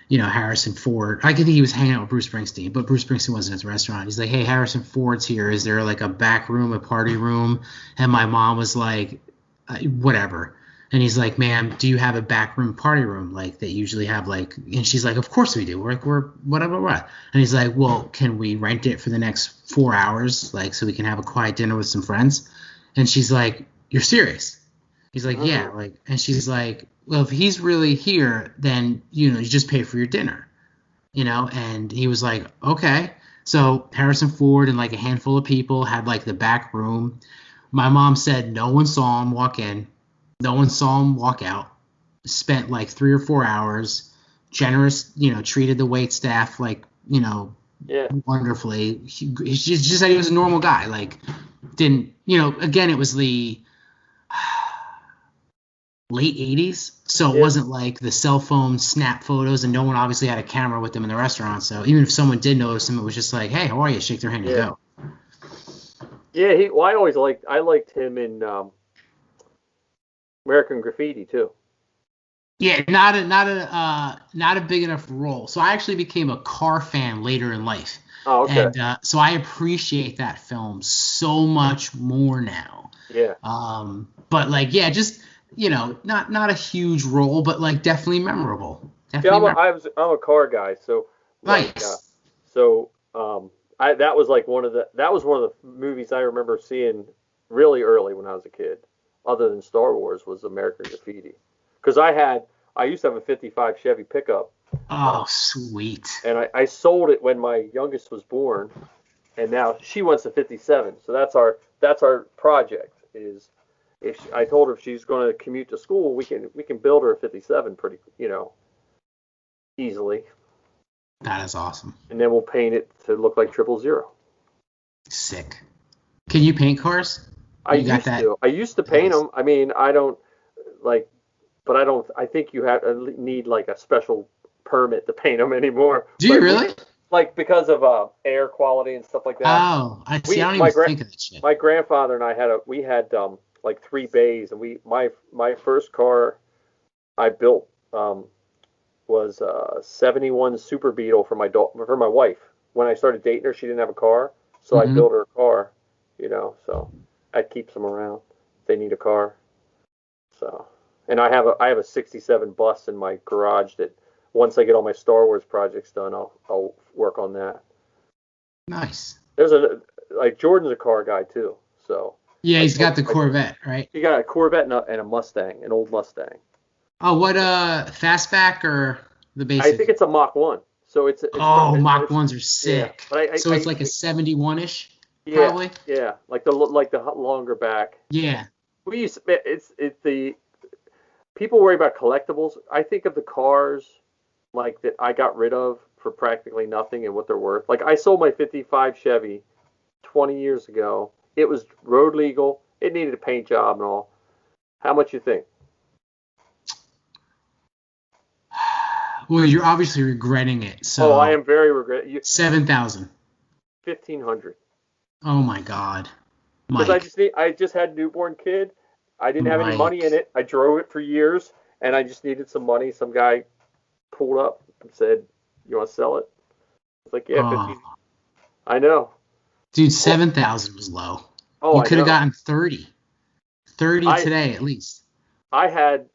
Harrison Ford. I think he was hanging out with Bruce Springsteen, but Bruce Springsteen wasn't at the restaurant. He's like, hey, Harrison Ford's here. Is there like a back room, a party room? And my mom was like, whatever. And he's like, ma'am, do you have a back room party room like they usually have? Like, and she's like, of course we do. We're whatever. And he's like, well, can we rent it for the next 4 hours, like so we can have a quiet dinner with some friends? And she's like, you're serious? He's like, yeah. Like, and she's like, well, if he's really here, then, you just pay for your dinner, and he was like, okay. So Harrison Ford and like a handful of people had like the back room. My mom said no one saw him walk in. No one saw him walk out. Spent like 3 or 4 hours. Generous, treated the wait staff like, wonderfully. He just said he was a normal guy. Like, didn't, again, it was the late 80s, so it wasn't like the cell phone snap photos, and no one obviously had a camera with them in the restaurant, so even if someone did notice him, it was just like, hey, how are you? Shake their hand and go. Yeah, I liked him in American Graffiti too. Yeah, not a big enough role. So I actually became a car fan later in life. Oh, okay. And so I appreciate that film so much more now. Yeah. But like, yeah, just not a huge role, but like definitely memorable. I'm a car guy, so like, nice. That was one of the movies I remember seeing really early when I was a kid, other than Star Wars, was American Graffiti, because I used to have a '55 Chevy pickup. Oh, sweet. And I sold it when my youngest was born, and now she wants a '57. So that's our project. Is I told her if she's going to commute to school, we can build her a '57 pretty easily. That is awesome. And then we'll paint it to look like 000. Sick. Can you paint cars? I used to paint them. I mean, I don't like, but I think you need like a special permit to paint them anymore. Do you really? Because of air quality and stuff like that. Oh, I see. I don't even think of that shit. My grandfather and I had like 3 bays, and my first car I built was a '71 Super Beetle for my wife. When I started dating her, she didn't have a car, so I built her a car. So that keeps them around. They need a car. So, and I have a '67 bus in my garage that once I get all my Star Wars projects done, I'll work on that. Nice. There's Jordan's a car guy too, so. Yeah, he's got the Corvette, right? He got a Corvette and a Mustang, an old Mustang. Oh, what fastback or the basic? I think it's a Mach 1. So Mach 1s are sick. Yeah, so it's like a 71-ish, yeah, probably. Yeah, like the longer back. Yeah. It's the people worry about collectibles. I think of the cars like that I got rid of for practically nothing and what they're worth. Like I sold my '55 Chevy 20 years ago. It was road legal. It needed a paint job and all. How much you think? Well, you're obviously regretting it. So. Oh, I am very regretting. $7,000. $1,500. Oh my God. Because I just had a newborn kid. I didn't have any money in it. I drove it for years, and I just needed some money. Some guy pulled up and said, "You want to sell it?" I was like, "Yeah, 15." I know. Dude, 7,000 was low. Oh, you could have gotten 30. 30 today at least. I had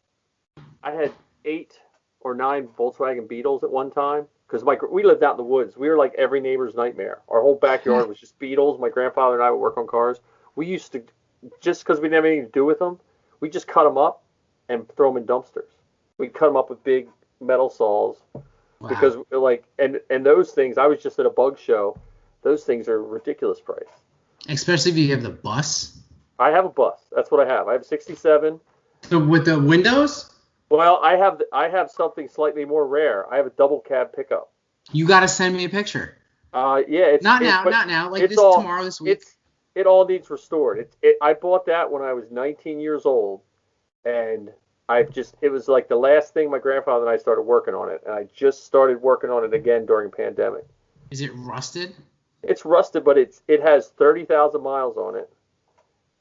8 or 9 Volkswagen Beetles at one time because we lived out in the woods. We were like every neighbor's nightmare. Our whole backyard was just Beetles. My grandfather and I would work on cars. We used to, just because we didn't have anything to do with them, we just cut them up and throw them in dumpsters. We'd cut them up with big metal saws. Wow. Because and those things, I was just at a bug show. Those things are a ridiculous price. Especially if you have the bus. I have a bus. That's what I have. I have a '67. So with the windows, Well, I have something slightly more rare. I have a double cab pickup. you got to send me a picture. Yeah, Not now. Like it's this all tomorrow, this week. it all needs restored. I bought that when I was 19 years old, and it was like the last thing my grandfather and I started working on it, and I just started working on it again during pandemic. Is it rusted? It's rusted, but it has 30,000 miles on it,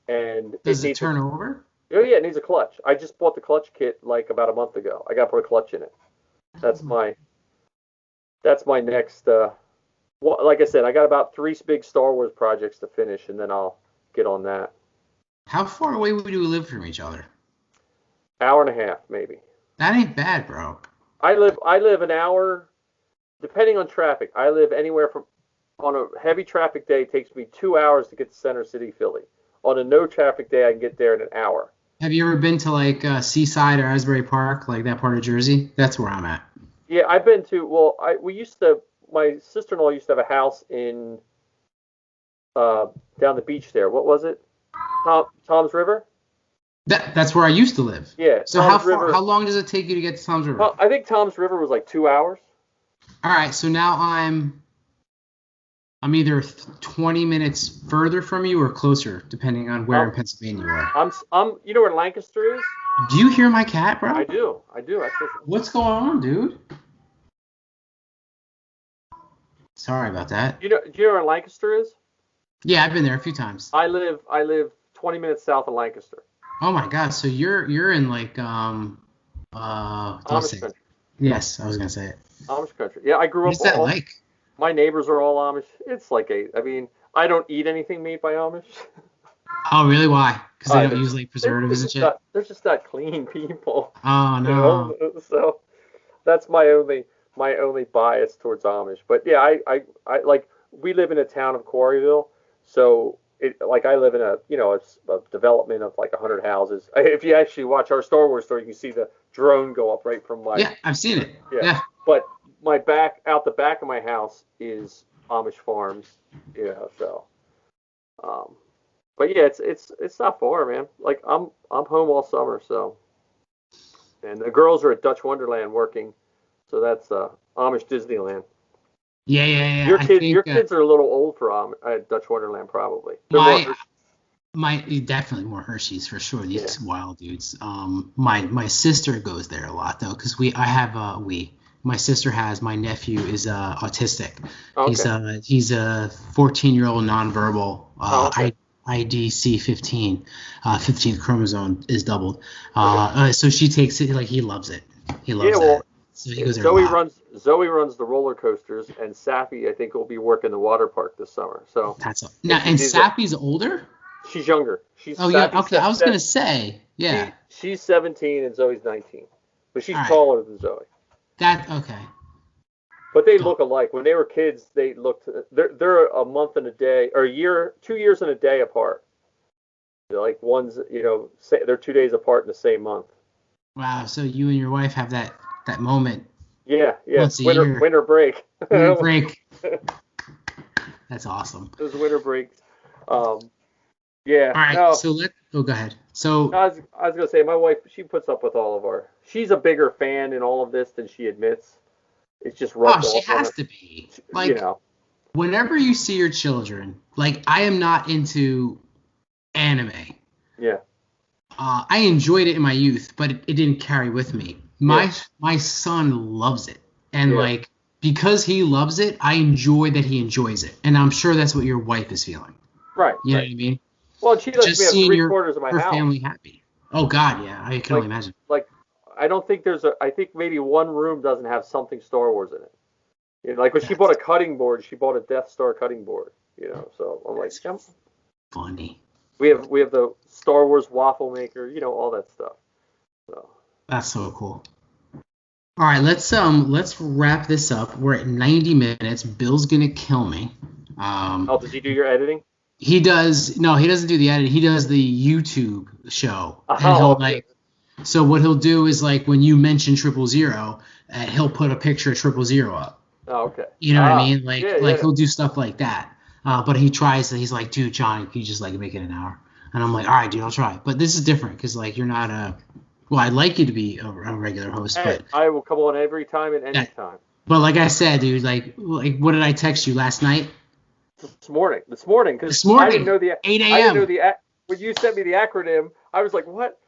and Does it turn over? Oh yeah, it needs a clutch. I just bought the clutch kit like about a month ago. I got to put a clutch in it. That's my next. Well, like I said, I got about 3 big Star Wars projects to finish, and then I'll get on that. How far away would you live from each other? Hour and a half, maybe. That ain't bad, bro. I live an hour, depending on traffic. I live anywhere from, on a heavy traffic day, it takes me 2 hours to get to Center City, Philly. On a no traffic day, I can get there in an hour. Have you ever been to like Seaside or Asbury Park, like that part of Jersey? That's where I'm at. Yeah, I've been to. Well, my sister-in-law used to have a house in down the beach there. What was it? Tom's River? That's where I used to live. Yeah. So how long does it take you to get to Tom's River? I think Tom's River was like 2 hours. All right, so now I'm either 20 minutes further from you or closer, depending on where in Pennsylvania you are. You know where Lancaster is? Do you hear my cat, bro? I do. What's going on, dude? Sorry about that. Do you know where Lancaster is? Yeah, I've been there a few times. I live 20 minutes south of Lancaster. Oh my God! So you're in like Amish country. Yes, I was gonna say it. Amish country. Yeah, I grew up. What's that like? My neighbors are all Amish. It's like I don't eat anything made by Amish. Oh really? Why? Because they don't use like preservatives and shit. They're just not clean people. Oh no. You know? So that's my only bias towards Amish. But yeah, I like, we live in a town of Quarryville, so I live in a development of like 100 houses. If you actually watch our Star Wars story, you can see the drone go up right from my. Yeah, I've seen it. Yeah. But out the back of my house is Amish farms. So. But yeah, it's not far, man. Like I'm home all summer, so. And the girls are at Dutch Wonderland working, so that's Amish Disneyland. Yeah. Your kids are a little old for Dutch Wonderland, probably. Definitely more Hershey's for sure. These wild dudes. My sister goes there a lot though, because my sister has, my nephew is autistic. Okay. He's a 14-year-old nonverbal. Okay. IDC 15, 15th chromosome is doubled. So she takes it, like, he loves it. He loves it. So he goes there Zoe runs the roller coasters, and Sappy, I think, will be working the water park this summer. So and Sappy's older? She's younger. Okay. I was gonna say, yeah. She's 17 and Zoe's 19, but she's taller than Zoe. Okay. But they look alike. When they were kids, they looked. They're a month and a day, or 2 years and a day apart. They're like one's, they're 2 days apart in the same month. Wow. So you and your wife have that moment. Yeah. Winter break. Winter break. That's awesome. Those winter breaks. Yeah. All right. No, so go ahead. So I was gonna say, my wife, she puts up with all of she's a bigger fan in all of this than she admits. It's just rough. Oh, she has to be. Like, whenever you see your children, like, I am not into anime. Yeah. I enjoyed it in my youth, but it didn't carry with me. My son loves it, and like, because he loves it, I enjoy that he enjoys it, and I'm sure that's what your wife is feeling. Right. You know what I mean? Well, she lets me have 3/4 of my her house. Family happy. Oh God, yeah, I can only imagine. Like, I don't think I think maybe one room doesn't have something Star Wars in it. Like when she bought a cutting board, she bought a Death Star cutting board. So I'm like, funny. We have the Star Wars waffle maker, all that stuff. So. That's so cool. All right, let's wrap this up. We're at 90 minutes. Bill's gonna kill me. Does he do your editing? He does. No, he doesn't do the editing. He does the YouTube show. And he'll so what he'll do is, like, when you mention 000, he'll put a picture of 000 up. Oh, okay. You know what I mean? Like he'll do stuff like that. But he tries. He's like, dude, Johnny, can you just like make it an hour? And I'm like, all right, dude, I'll try. But this is different because like you're not a. Well, I'd like you to be a regular host, Hey, but I will come on every time and any time. But like I said, dude, like what did I text you last night? This morning, because This morning, I didn't know the 8 I didn't know a.m. the when you sent me the acronym. I was like, what?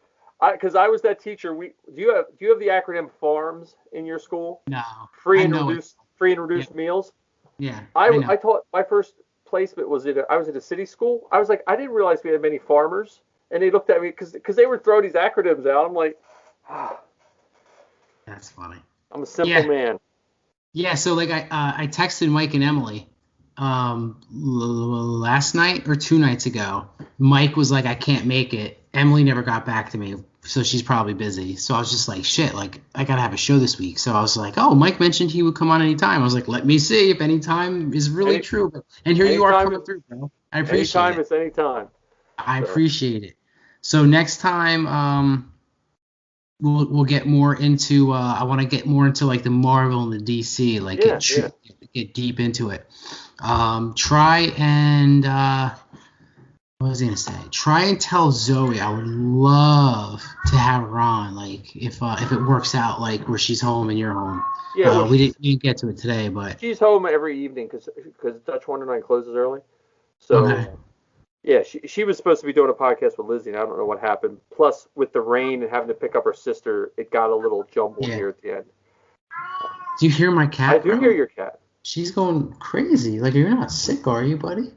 Because I was that teacher. Do you have the acronym FARMS in your school? No, Free I and know it. reduced meals. Yeah, I know. I taught my first placement was I was at a city school. I was like, I didn't realize we had many farmers, and they looked at me because they would throw these acronyms out. I'm like, That's funny. I'm a simple man. Yeah, so like I texted Mike and Emily last night or 2 nights ago. Mike was like, I can't make it. Emily never got back to me, so she's probably busy. So I was just like, shit, like I gotta have a show this week. So I was like, oh, Mike mentioned he would come on anytime. I was like, let me see if any time is really true. And here you are coming through, bro. I appreciate anytime it. It's anytime. I appreciate it. So next time, we'll get more into. I want to get more into like the Marvel and the DC, like get deep into it. Try and what was I gonna say? Try and tell Zoe I would love to have her on, like if it works out, like where she's home and you're home. Yeah, we didn't get to it today, but she's home every evening because Dutch 109 closes early. So yeah, she was supposed to be doing a podcast with Lizzie, and I don't know what happened. Plus, with the rain and having to pick up her sister, it got a little jumbled here at the end. Do you hear my cat? I do hear your cat. She's going crazy. Like, you're not sick, are you, buddy?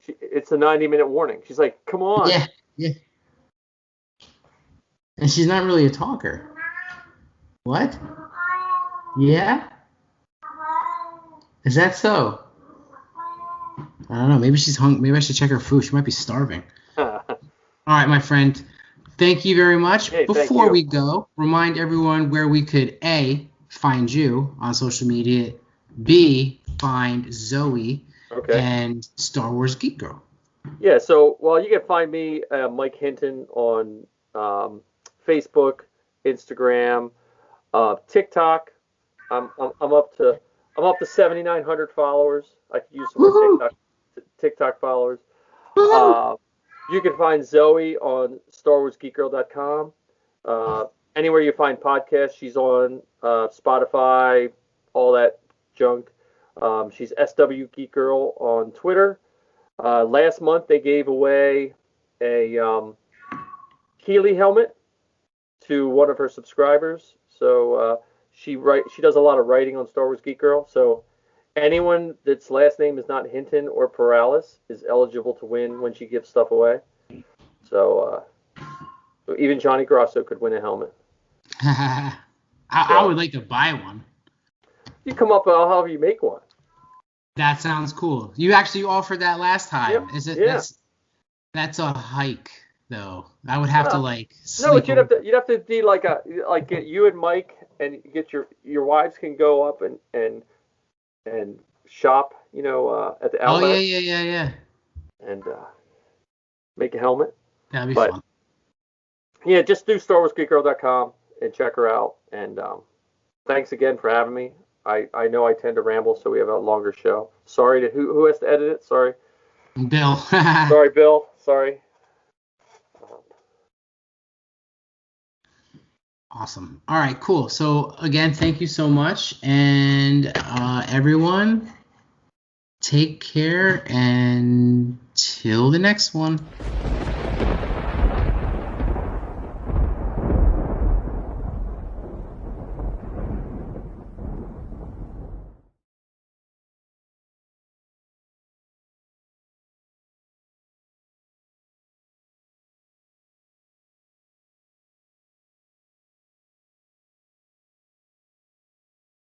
It's a 90-minute warning. She's like, come on. Yeah. And she's not really a talker. What? Yeah? Is that so? I don't know. Maybe she's hungry. Maybe I should check her food. She might be starving. All right, my friend. Thank you very much. Hey, before we go, remind everyone where we could A, find you on social media, B, find Zoe, and Star Wars Geek Girl. Yeah, so, you can find me, Mike Hinton, on Facebook, Instagram, TikTok. I'm up to 7,900 followers. I could use some more TikTok followers. You can find Zoe on StarWarsGeekGirl.com. Anywhere you find podcasts, she's on Spotify, all that junk. She's SW Geek Girl on Twitter. Last month they gave away a Keeley helmet to one of her subscribers. So she does a lot of writing on Star Wars Geek Girl. So anyone that's last name is not Hinton or Perales is eligible to win when she gives stuff away. So even Johnny Grosso could win a helmet. I would like to buy one. You come up and I'll help you make one. That sounds cool. You actually offered that last time. Yep. Is it? Yeah. That's a hike though. I would have to like. No, but you'd have to be like get you and Mike and get your wives can go up and shop, at the outlet. Oh yeah. And make a helmet. That'd be fun. Yeah, just do StarWarsGeekGirl.com and check her out. And thanks again for having me. I know I tend to ramble, so we have a longer show. Sorry to who has to edit it? Sorry. Bill. Sorry, Bill. Sorry. Awesome. All right, cool. So again, thank you so much, and everyone, take care, and till the next one.